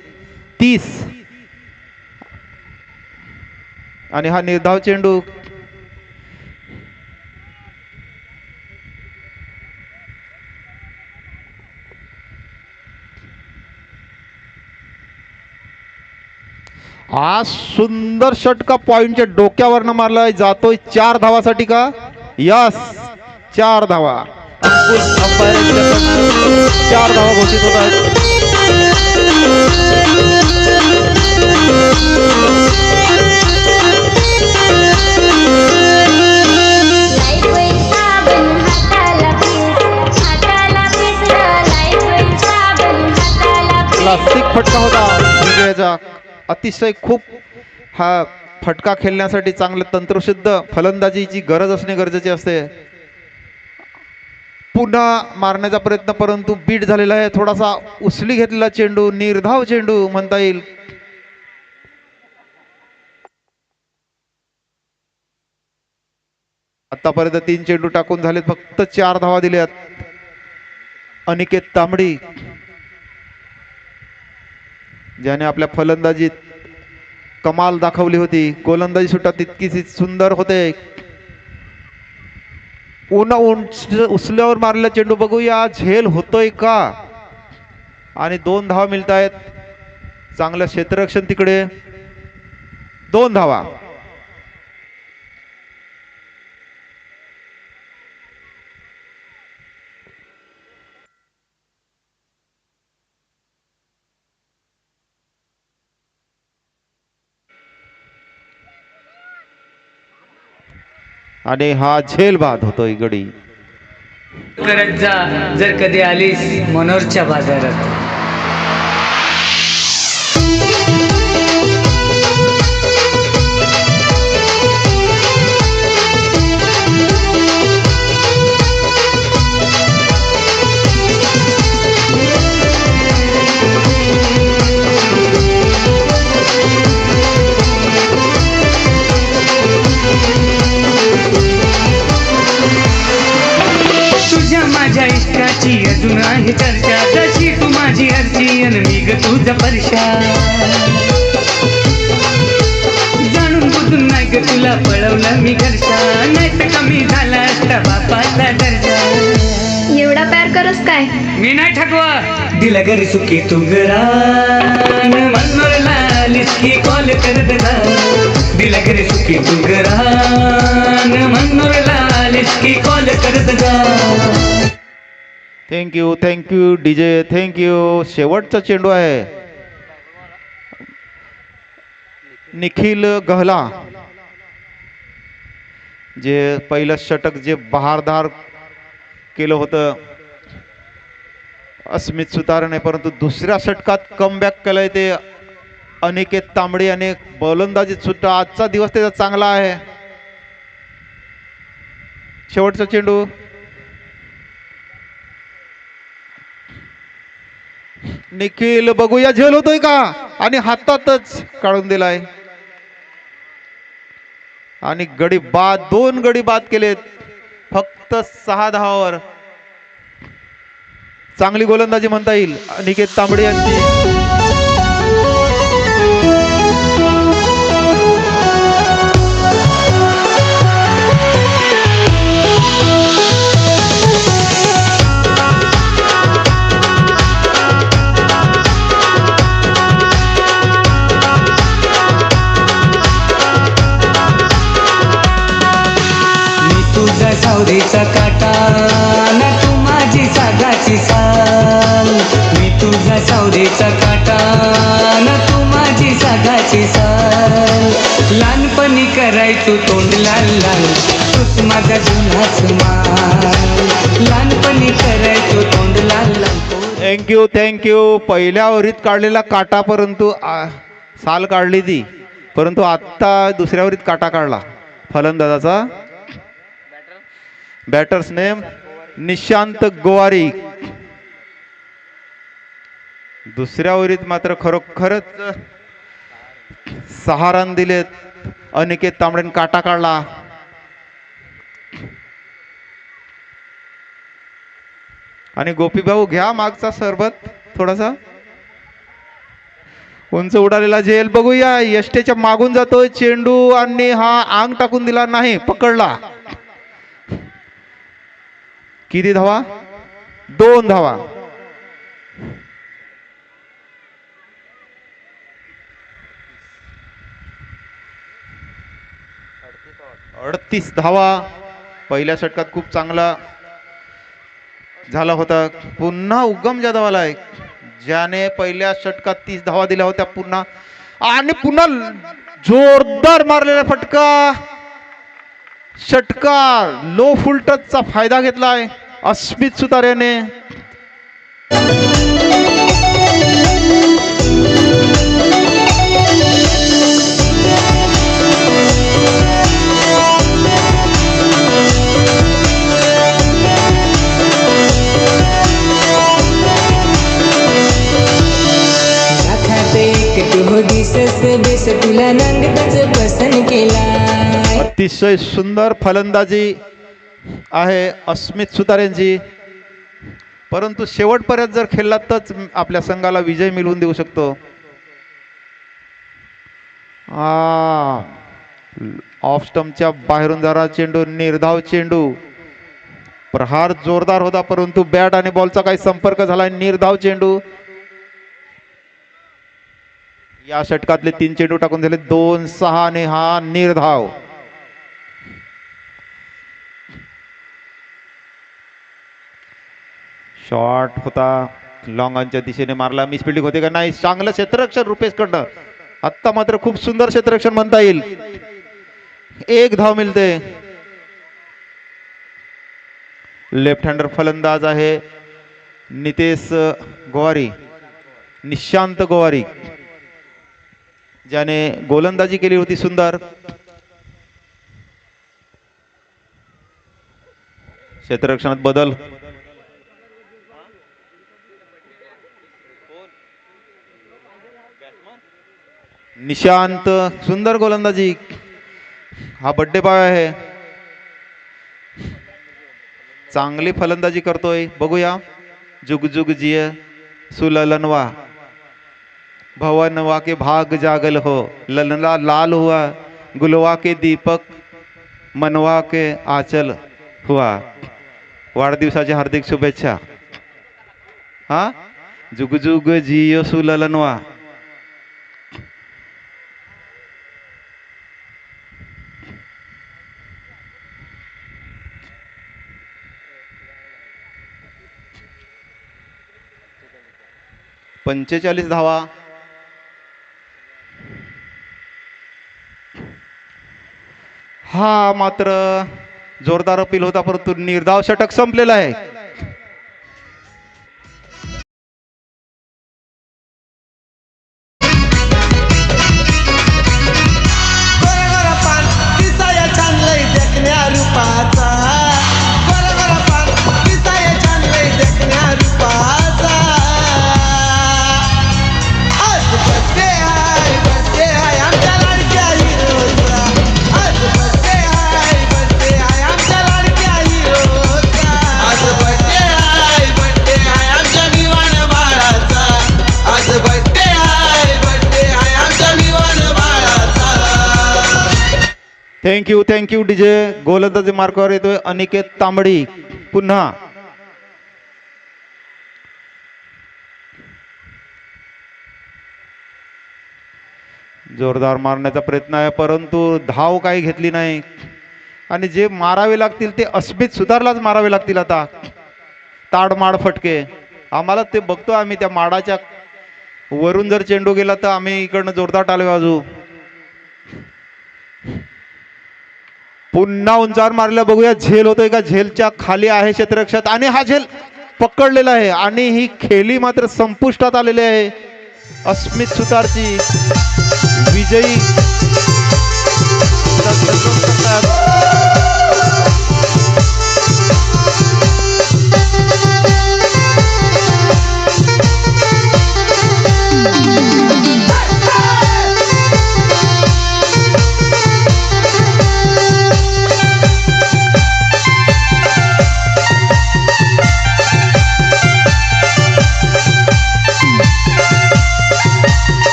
30 आणि हा निर्धाव चेंडू आज सुंदर षटका पॉइंटच्या डोक्यावरनं मारलाय. जातोय 4 धावासाठी का? यस, 4 धावा. 4 धावा घोषित होत आहेत. क्लासिक फटका होता विजयाचा. अतिशय खूप हा फटका खेळण्यासाठी चांगलं तंत्रशुद्ध फलंदाजीची गरज असणे गरजेचे असते. पुन्हा मारण्याचा प्रयत्न परंतु बीट झालेला आहे. थोडासा उसली घेतलेला चेंडू, निर्धाव चेंडू म्हणता येईल. आतापर्यंत 3 चेंडू टाकून झालेत, फक्त 4 धावा दिल्यात. अनिकेत तांबडी ज्याने आपल्या फलंदाजीत कमाल दाखवली होती. गोलंदाजी सुद्धा तितकीच सुंदर होते. पुन्हा उसल्यावर मारलेला चेंडू बघूया, झेल होतोय का? आणि 2 धावा मिळत आहेत. चांगलं क्षेत्ररक्षण तिकडे. 2 धावा. आणि हा झेल बाद होतोय गडी. करत जा जर कधी आलीस मनोरच्या बाजारात. माझ्या इष्टाची अजून आहे चर्चा, जशी तू माझी अर्ची अन मी ग तुझा परशा. जाणून बुजून नाही ग तुला पळवलं मी घरच्या, नाही तर कमी झाला असता बापाचा दर्जा. एवढा प्यार करस काय? मी नाही ठगवा दिला घरी सुखी तू घरान, मनोरला आलीस की कॉल करत जा. दिला घरी सुखी तू घरान, मनोरला आलीस की कॉल करत जा. Thank you DJ, thank you. शेवटचा चेंडू आहे. निखिल गहला जे पहिलं षटक जे बहारदार केलं होतं अस्मित सुतारने, परंतु दुसऱ्या षटकात कमबॅक केलंय ते अनिकेत तांबडे आणि गोलंदाजीत सुद्धा आजचा दिवस त्याचा चांगला आहे. शेवटचा चेंडू निखिल, बघूया झेल होतोय का, आणि हातातच काढून दिलाय. आणि गडी बाद, 2 गडी बाद केलेत फक्त 6 धावावर. चांगली गोलंदाजी म्हणता येईल अनिकेत तांबडे यांची. सावरीचा काटा ना तू माझी सागाची साल, मी तुझा सावरीचा काटा ना तू माझी सागाची साल. लहानपणी करायचो तोंड लाल लाल, तूच माझा जुनाच माल. लहानपणी करायचो तोंड लाल लाल. थँक्यू. पहिल्या ओव्हरीत काढलेला काटा, परंतु साल काढली ती, परंतु आत्ता दुसऱ्या ओव्हरीत काटा काढला फलंदाजाचा. Batter's name Nishant Gowari. दुसऱ्या ओव्हरीत मात्र खरोखरच 6 रन दिलेत. अनिकेत तांबडेन काटा काढला. आणि गोपी भाऊ घ्या मागचा सरबत थोडासा. उंच उडालेला झेल, बघूया यष्टेच्या मागून जातोय चेंडू आणि हा आंग टाकून दिला नाही, पकडला. किती धावा? 2 धावा. 38 धावा पहिल्या षटकात खूप चांगला झाला होता. पुन्हा उगम जाधवाला आहे ज्याने पहिल्या षटकात 30 धावा दिल्या होत्या पुन्हा, आणि पुन्हा जोरदार मारलेला फटका. षटकार लो फुल टचचा फायदा घेतलाय अस्मित सुतार याने. अतिशय सुंदर फलंदाजी आहे अस्मित सुतार यांची, परंतु शेवटपर्यंत जर खेळला तर आपल्या संघाला विजय मिळवून देऊ शकतो. ऑफ स्टंपच्या बाहेरून जरा चेंडू, निर्धाव चेंडू. प्रहार जोरदार होता परंतु बॅट आणि बॉलचा काही संपर्क झाला. निर्धाव चेंडू. या षटकातले 3 चेंडू टाकून झाले 2-6 आणि हा निर्धाव. शॉट होता, लॉंगांच्या दिशेने मारला. मिसफिल्डिंग होते का नाही? चांगलं क्षेत्ररक्षण रुपेश कडनं. आत्ता मात्र खूप सुंदर क्षेत्ररक्षण म्हणता येईल. 1 धाव मिळते. लेफ्ट हँडर फलंदाज आहे नितेश गोवारी, निशांत गोवारी, ज्याने गोलंदाजी केली होती सुंदर. क्षेत्ररक्षणात बदल. निशांत सुंदर गोलंदाजी. हा बर्थडे बॉय आहे. चांगली फलंदाजी करतोय, बघूया. जुग जुग जिय सुललनवा, भवनवा के भाग जागल हो, ललना लाल हुआ, गुलवा के दीपक मनवा के आचल हुआ. वाढदिवसाच्या हार्दिक शुभेच्छा. हा, जुग जुग जिय सुललनवा. पंचेचाळीस धावा. हा मात्र जोरदार अपील होता, परंतु निर्धाव षटक संपलेला आहे. गोरा पान दिसाया छान लय देखण्या रूपाचा, गोरा पान दिसाया छान लय देखण्या रूपाचा. आज बर्थडे आहे आमच्या लाडक्या हिरोचा, आज बर्थडे आहे आमच्या लाडक्या हिरोचा. आज बर्थडे आहे आमच्या विवान बाळाचा, आज बर्थडे आहे आमच्या विवान बाळाचा. Thank you DJ. गोलंदाजी मार्कावर येतोय अनिकेत तांबडी पुन्हा. जोरदार मारण्याचा प्रयत्न आहे, परंतु धाव काही घेतली नाही. आणि जे मारावे लागतील ते अस्मित सुतारलाच मारावे लागतील. आता ताडमाड फटके आम्हाला ते बघतो आम्ही, त्या माडाच्या वरून जर चेंडू गेला तर आम्ही इकडनं जोरदार टाळी वाजू. पुन्हा उंचावर मारल्या, बघूया झेल होतोय का. झेलच्या खाली आहे क्षेत्ररक्षक आणि हा झेल पकडलेला आहे आणि ही खेळी मात्र संपुष्टात आलेली आहे. अस्मित सुतारची विजयी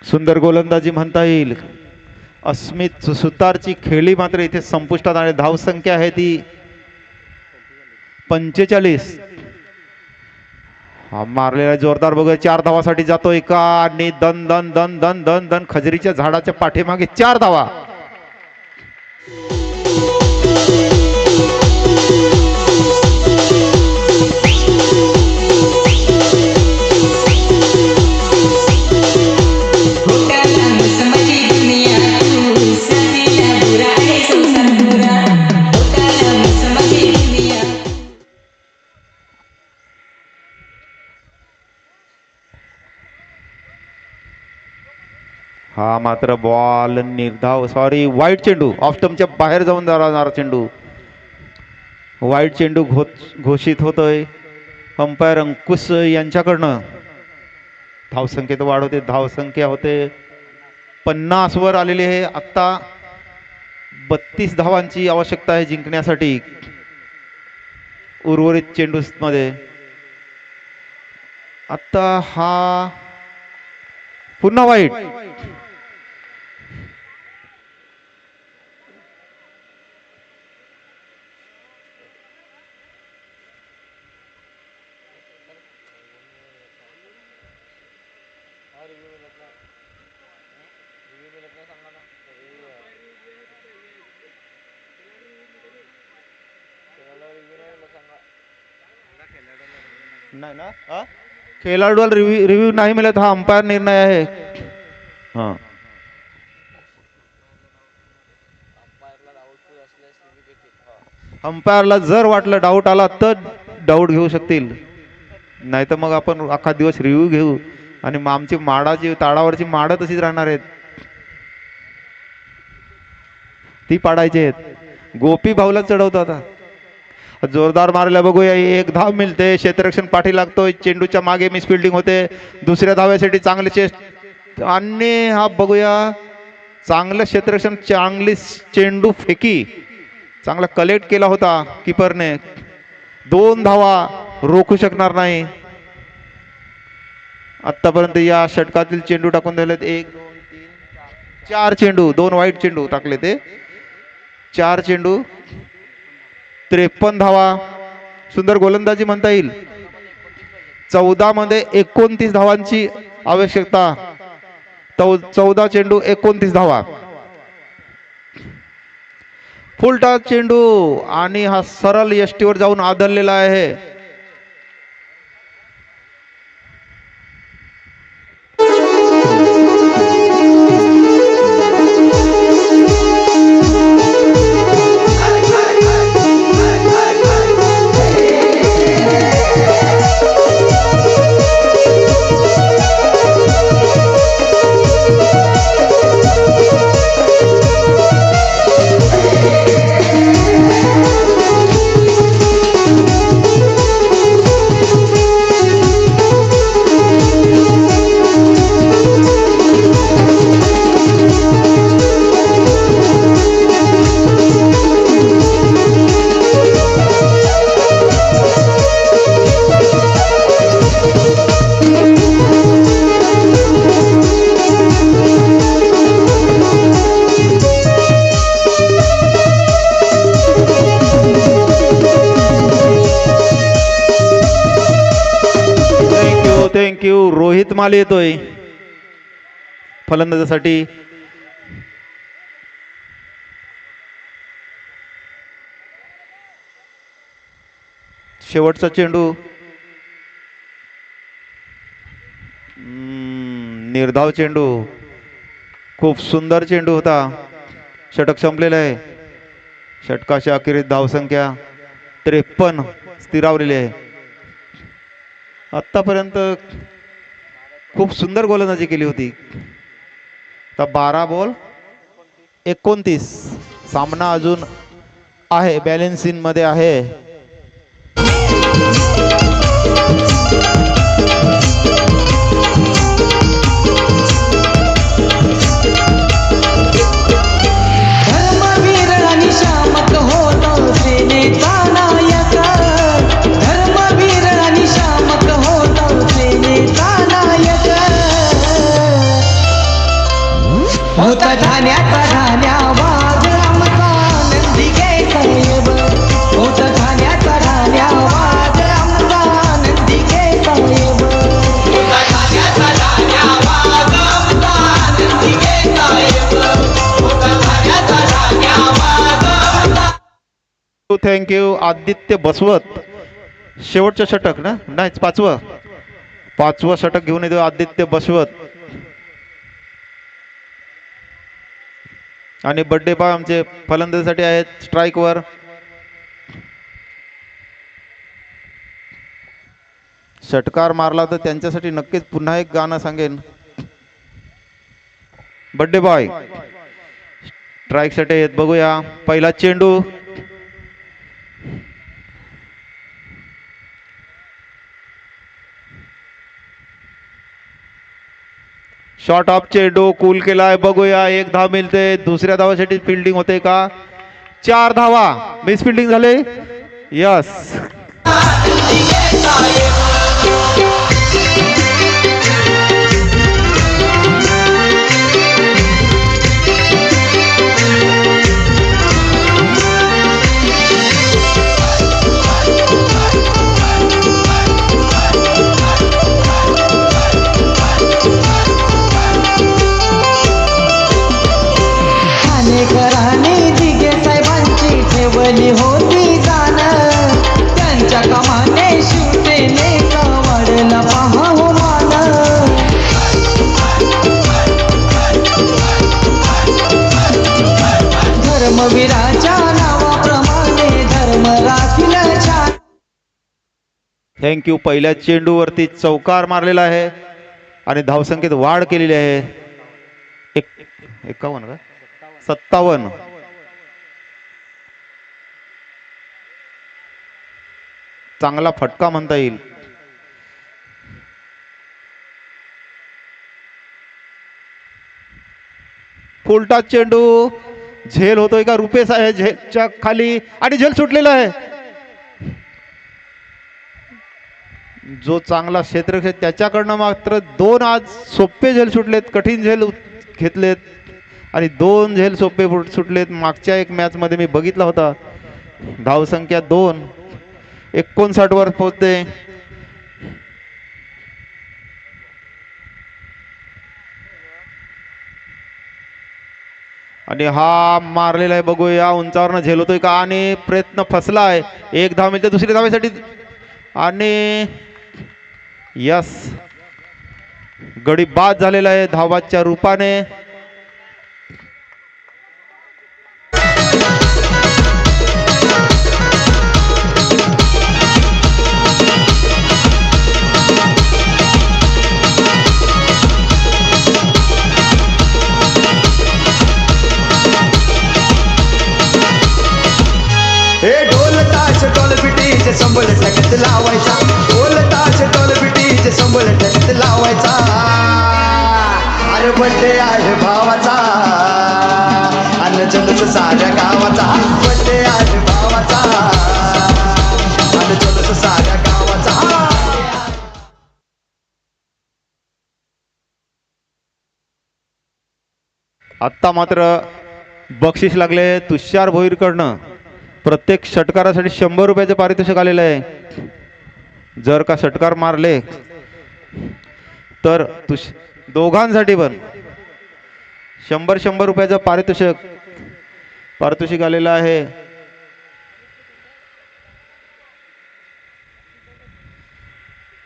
सुंदर गोलंदाजी म्हणता येईल. अस्मित सुतारची खेळी मात्र इथे संपुष्टात आणि धावसंख्या आहे ती 45. हा मारलेला जोरदार बघूया. 4 धावासाठी जातोय का आणि दन दन दन दन दन दन खजरीच्या झाडाच्या पाठीमागे 4 धावा. हा मात्र बॉल निर्धाव, सॉरी वाईट चेंडू, ऑफ स्टंपच्या बाहेर जाऊन जाणारा चेंडू. वाईट चेंडू घोषित होतोय अंपायर अंकुश यांच्याकडनं. धावसंख्येत वाढ होते, धावसंख्या होते 50 वर आलेली आहे. आत्ता 32 धावांची आवश्यकता आहे जिंकण्यासाठी उर्वरित चेंडू मध्ये. आता हा पुन्हा वाईट. नाही ना, खेळाडूला रिव्ह्यू नाही मिळत, हा अंपायर निर्णय आहे. हा अंपायरला जर वाटलं डाऊट आला तर डाऊट घेऊ शकतील, नाही तर मग आपण अख्खा दिवस रिव्ह्यू घेऊ आणि मग आमची माडाची ताडावरची माडं तशीच राहणार आहेत, ती पाडायची आहेत. गोपी भाऊला चढवतो आता. जोरदार मारल्या बघूया. एक धाव मिळते. क्षेत्ररक्षण पाठी लागतोय. चेंडूच्या मागे मिस फिल्डिंग होते. दुसऱ्या धाव्यासाठी चांगले चेस्ट आणि हा बघूया चांगलं क्षेत्ररक्षण, चांगली चेंडू फेकी, चांगला कलेक्ट केला होता किपरने. 2 धावा रोखू शकणार नाही. आतापर्यंत या षटकातील चेंडू टाकून दिलेत 1 2 3 4 चेंडू, 2 वाईट चेंडू टाकले ते. 4 चेंडू 53 धावा. सुंदर गोलंदाजी म्हणता येईल. 14 मध्ये 29 धावांची आवश्यकता. 14 चेंडू 29 धावा. फुल टॉस चेंडू आणि हा सरळ यष्टीवर जाऊन आदळलेला आहे. थँक्यू. रोहित माल येतोय फलंदाजासाठी. शेवटचा चेंडू निर्धाव चेंडू, खूप सुंदर चेंडू होता. षटक संपलेलं आहे. षटकाच्या अखेरीत धावसंख्या 53 स्थिरावलेली आहे. आतापर्यंत खूप सुंदर गोलंदाजी केली होती. आता 12 बॉल 29. सामना अजून आहे, बॅलेन्सिंग मध्ये आहे. धर्मवीर आणि शामक होतो सेनेचा नायक. धर्मवीर आणि शामक होतो सेनेचा नायक. होत ठाण्याचा ठाण्या वाघ आमचा नंदिके साहेब. होत ठाण्याचा ठाण्या वाघ आमचा नंदिके साहेब. होत ठाण्याचा ठाण्या वाघ आमचा नंदिके साहेब. होत ठाण्याचा ठाण्या वाघ आमचा. थँक्यू. आदित्य बसवत शेवटचं षटक ना, नाही 5वं षटक घेऊन येतो आदित्य बसवत. आणि बर्थडे बॉय आमचे फलंदाजीसाठी आहेत स्ट्राईक वर. षटकार मारला तर त्यांच्यासाठी नक्कीच पुन्हा एक गाणं सांगेन. बर्थडे बॉय स्ट्राईक साठी आहेत. बघूया पहिला चेंडू. शॉर्ट ऑफ चेंडू कूल केलाय. बघूया 1 धाव मिळते. दुसऱ्या धावासाठी फिल्डिंग होते का? 4 धावा. मिस फिल्डिंग झाले. यस. ठाणेकरांनी दिघे साहेबांची ठेवली होती जाण. त्यांच्या कामाने शिवसेनेचा वाढला पहा हो मान. धर्मवीराच्या थँक्यू. पहिल्या चेंडूवरती चौकार मारलेला आहे आणि धावसंख्येत वाढ केलेली आहे. 51 का 57. चांगला फटका म्हणता येईल. फुलटा चेंडू झेल होतोय का? रुपेश आहे झेलच्या खाली आणि झेल सुटलेला आहे. जो चांगला क्षेत्ररक्षक त्याच्याकडनं मात्र 2 आज सोपे झेल सुटलेत, कठीण झेल घेतलेत आणि 2 झेल सोपे सुटलेत. मागच्या एक मॅच मध्ये मी बघितला होता. धावसंख्या 2, 59 वर पोहोचते. आणि हा मारलेला आहे, बघूया उंचावरनं झेल होतोय का आणि प्रयत्न फसला आहे. 1 धाव मिळते दुसरी धावेसाठी आणि यस गडी बाद झालेला आहे धावाच्या रूपाने. हे ढोल ताश ढोल पिटीचे संबळ टकत लावायचा, ढोल ताश ढोल पिटीचे संबळ टकत लावायचा. अरे बड्डे आहे भावाचा अन जलस साऱ्या गावाचा, बड्डे आहे भावाचा अन जलस साऱ्या गावाचा. आत्ता मात्र बक्षीस लागले तुषार भोईरकडनं. प्रत्येक षटकारासाठी 100 रुपयाचे पारितोषिक आलेलं आहे. जर का षटकार मारले तर दोघांसाठी पण 100 रुपयाचं पारितोषिक आलेलं आहे.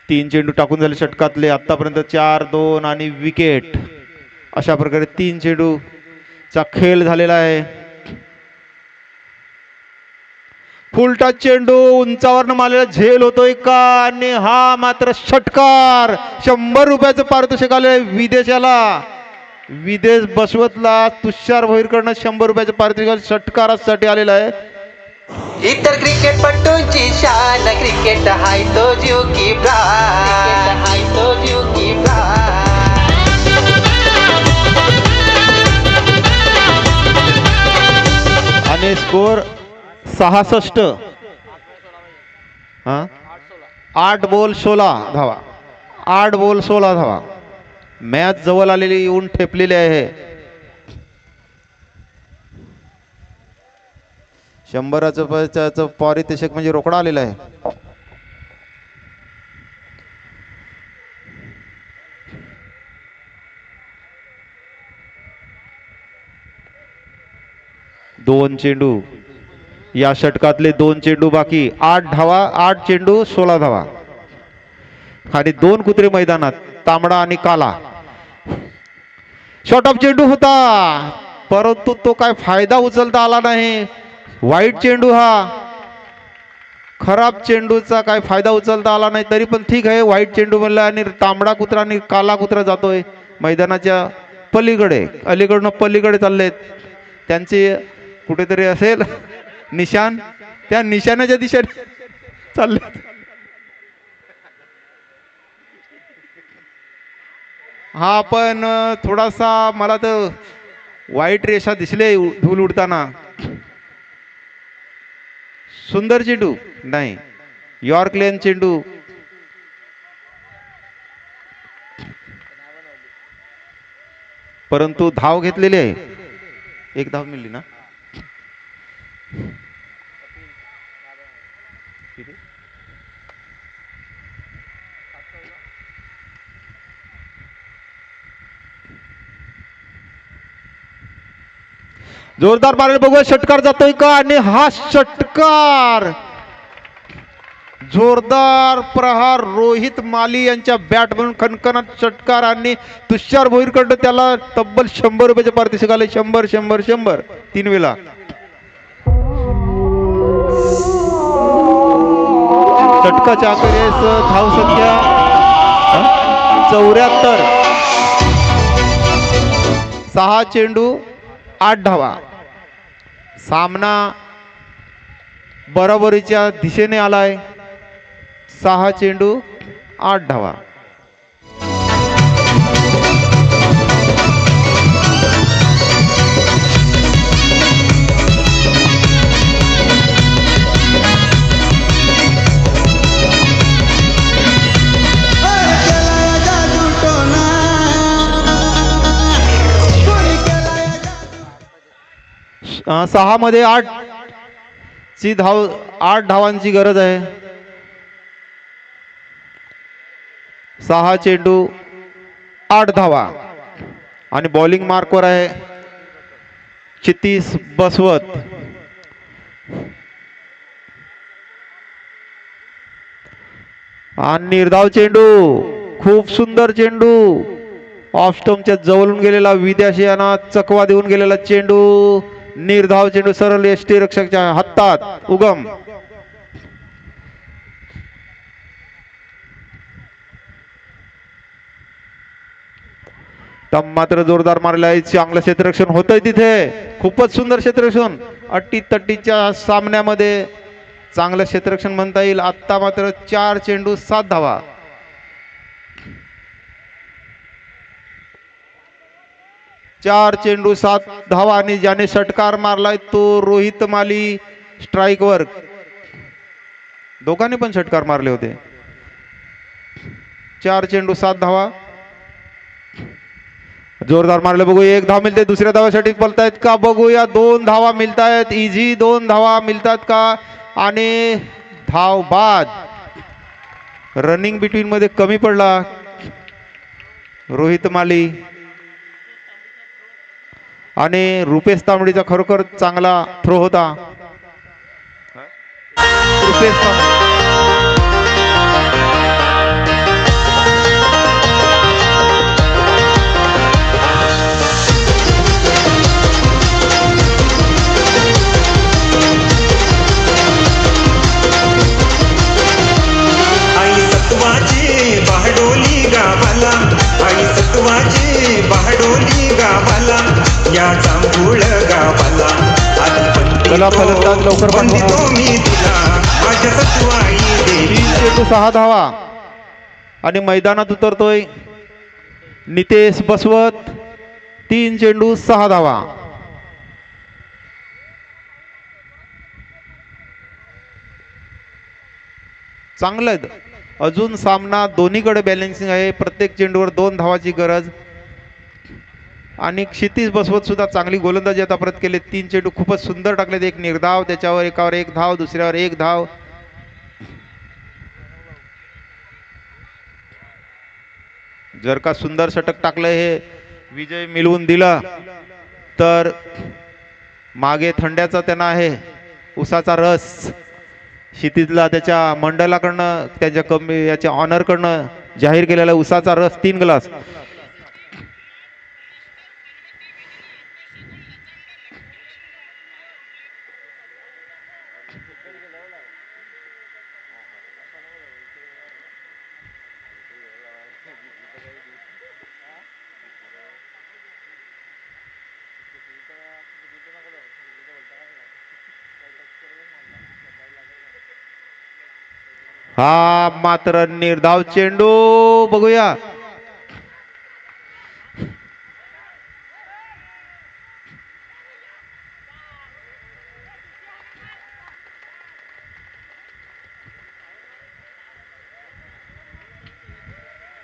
तीन चेंडू टाकून झाले षटकातले आतापर्यंत 4, 2 आणि विकेट. अशा प्रकारे 3 चेंडूचा खेळ झालेला आहे. फुलटा चेंडू उंचावरनं मारलेला झेल होतोय का आणि हा मात्र षटकार. 100 रुपयाचं पारितोषिक आले विदेशाला. विदेश बसवतला तुषार भोईरकडनं 100 रुपयाचं पारितोषिक षटकारासाठी आलेलं आहे. इतर क्रिकेटपटूंची शान क्रिकेट हाय तो जीव की प्राण, हाय तो जीव की प्राण. आणि स्कोर 66. 8 बॉल 16 धावा, 8 बॉल 16 धावा. मॅच जवळ आलेली येऊन ठेपलेली आहे. 100चं पारितोषिक म्हणजे रोकडा आलेला आहे. दोन चेंडू या षटकातले 2 चेंडू बाकी. 8 धावा, 8 चेंडू 16 धावा आणि 2 कुत्रे मैदानात, तांबडा आणि काला. शॉर्ट ऑफ चेंडू होता परंतु तो काय फायदा उचलता आला नाही. वाईट चेंडू, हा खराब चेंडूचा काय फायदा उचलता आला नाही. तरी पण ठीक आहे, वाईट चेंडू म्हणला आणि तांबडा कुत्रा आणि काला कुत्रा जातोय मैदानाच्या पलीकडे. अलीकडनं पलीकडे चाललेत. त्यांचे कुठेतरी असेल निशाण, त्या निशाणाच्या दिशेने चालले. हा पण थोडासा मला तर वाईट रेषा दिसले धूल उडताना. सुंदर चेंडू नाही, यॉर्क लेन चेंडू. परंतु धाव घेतलेली आहे. 1 धाव मिळली ना. जोरदार मारले, बघूया षटकार जातोय का आणि हा षटकार. जोरदार प्रहार रोहित माली यांच्या बॅट म्हणून खणखणात षटकार आणि तुषार भोईरकडं त्याला तब्बल 100 रुपयाचे पारितोषिक आले. 100 100 100 3 वेळा. षटकाच्या अखेरीस धावसंख्या 74. 6 चेंडू 8 धावा. सामना बरोबरीच्या दिशेने आलाय. 6 चेंडू 8 धावा. सहा मध्ये 8 ची 8 धावांची गरज आहे. 6 चेंडू 8 धावा आणि बॉलिंग मार्कवर आहे क्षितिज बसवत. आणि निर्धाव चेंडू, खूप सुंदर चेंडू, ऑफ स्टंपच्या जवळून गेलेला, विद्याशी यांना चकवा देऊन गेलेला चेंडू. निर्धाव चेंडू सरळ यष्टी रक्षकच्या हातात उगम. मात्र जोरदार मारलेला आहे. चांगलं क्षेत्ररक्षण होतंय तिथे, खूपच सुंदर क्षेत्ररक्षण. अट्टी तट्टीच्या सामन्यामध्ये चांगलं क्षेत्ररक्षण म्हणता येईल. आता मात्र 4 चेंडू 7 धावा. 4 चेंडू 7 धावा आणि ज्याने षटकार मारलाय तो रोहित माली स्ट्राईकवर. दोघांनी पण षटकार मारले होते. 4 चेंडू 7 धावा. जोरदार मारले. बघूया 1 धाव मिळते. दुसऱ्या धावासाठी पलतायत का बघूया. 2 धावा मिळतायत. इझी 2 धावा मिळतात का. आणि धाव बाद. रनिंग बिटवीन मध्ये कमी पडला रोहित माली. आणि रुपेश तांबडीचा खरोखर चांगला थ्रो होता. रुपेश आई सत्वाची बहाडोली गावाला, आई सत्वाची बहाडोली गावाला, या जांभूळ गावाला फलंदाज लवकर मी तुला माझ्या सत्वाई देवी. 3 चेंडू 6 धावा आणि मैदानात उतरतोय नितेश बसवत. 3 चेंडू 6 धावा. चांगलं आहे. अजून सामना दोन्हीकडे बॅलन्सिंग आहे. प्रत्येक चेंडूवर 2 धावाची गरज. आणि क्षितिज बसवत सुद्धा चांगली गोलंदाजी आता परत केले. 3 चेंडू खूपच सुंदर टाकलेत. 1 निर्धाव, त्याच्यावर एकावर 1 धाव, दुसऱ्यावर 1 धाव. जर का सुंदर षटक टाकलं, हे विजय मिळवून दिला तर मागे थंड्याचा त्यांना आहे उसाचा रस. क्षितिजला त्याच्या मंडळाकडनं, त्याच्या कमी याच्या ऑनरकडनं जाहीर केलेला उसाचा रस 3 ग्लास. हा मात्र निर्धाव चेंडू. बघूया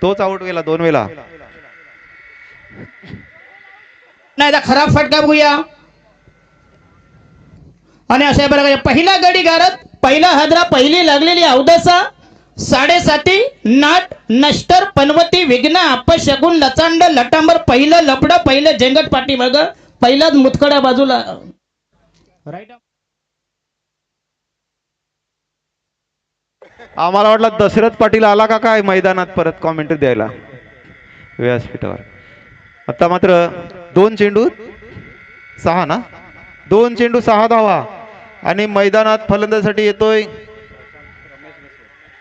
तोच आउट गेला 2 वेळा. नाही खराब फटका बघूया. आणि अशा प्रकारे पहिला गडी गारत, पहिला हादरा, पहिली लागलेली अवदसा, 7.5 नाट नष्टर पनवती विघ्न अपशगुन लचांड लटांबर, पहिलं लपड, पहिलं जेंगट पाठी बघ, पहिलाच मुतखड्या बाजूला. राईट. आम्हाला वाटलं दशरथ पाटील आला का काय मैदानात परत कॉमेंट्री द्यायला व्यासपीठावर. आता मात्र 2 चेंडू 6 ना, 2 चेंडू 6 धावा आणि मैदानात फलंदाजीसाठी येतोय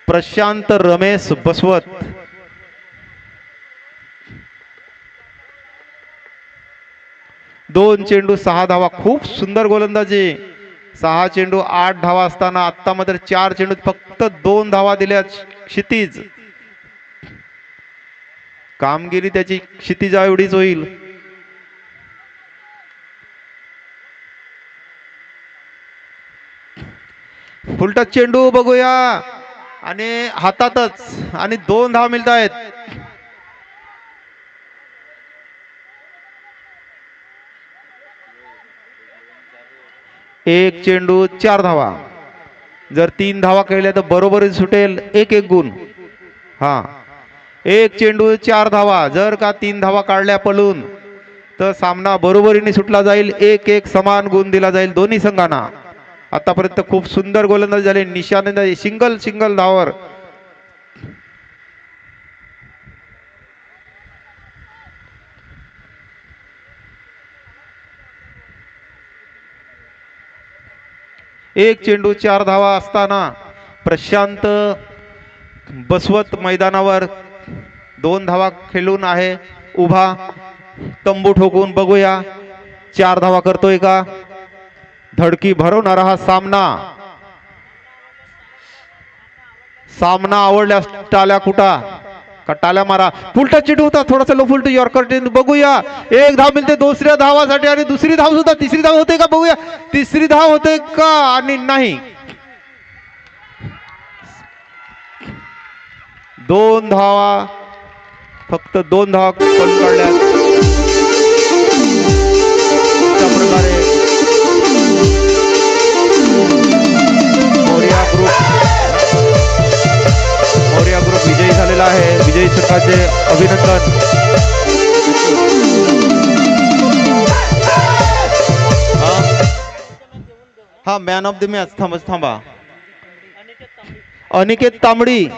प्रशांत रमेश बसवत. दोन चेंडू 6 धावा. खूप सुंदर गोलंदाजी. 6 चेंडू 8 धावा असताना आता मात्र 4 चेंडूत फक्त 2 धावा दिल्या क्षितिज. कामगिरी त्याची क्षितिजा एवढीच होईल. फुलटच चेंडू बघूया आणि हातातच आणि 2 धावा मिळत आहेत. एक चेंडू 4 धावा. जर 3 धावा खेळल्या तर बरोबरी सुटेल. एक गुण. हा, एक चेंडू 4 धावा. जर का 3 धावा काढल्या पळून तर सामना बरोबरीने सुटला जाईल. एक समान गुण दिला जाईल दोन्ही संघांना. आतापर्यंत खूप सुंदर गोलंदाजी झाली. निशाने सिंगल धावावर. एक चेंडू 4 धावा असताना प्रशांत बसवत मैदानावर 2 धावा खेळून आहे उभा. तंबू ठोकून बघूया 4 धावा करतोय का. धडकी भरवणारा हा सामना आवडल्यास टाल्या कुटा का टाल्या मारा. फुलटा चेंडू होता. थोडासा लो फुलट यॉर्कर चेंडू बघूया. 1 धाव मिळते दुसऱ्या धावासाठी आणि दुसरी धाव सुद्धा. तिसरी धाव होते का बघूया. तिसरी धाव होते का आणि नाही. 2 धावा. फक्त 2 धावा काढल्या. अशा प्रकारे मोरिया ग्रुप विजयी झालेला आहे. विजयी संघाचे अभिनंदन. हा, मॅन ऑफ द मॅच. थांबा. अनिकेत तांबडी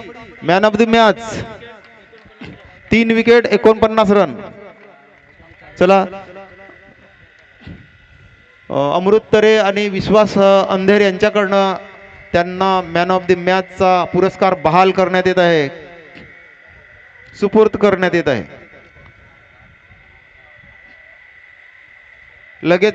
man of the match. 3 wicket 49 run. चला, अमृत तरे आणि विश्वास अंधेर यांच्याकडनं त्यांना मॅन ऑफ द मॅचचा पुरस्कार बहाल करण्यात येत आहे. सुपूर्द करण्यात येत आहे. लगेच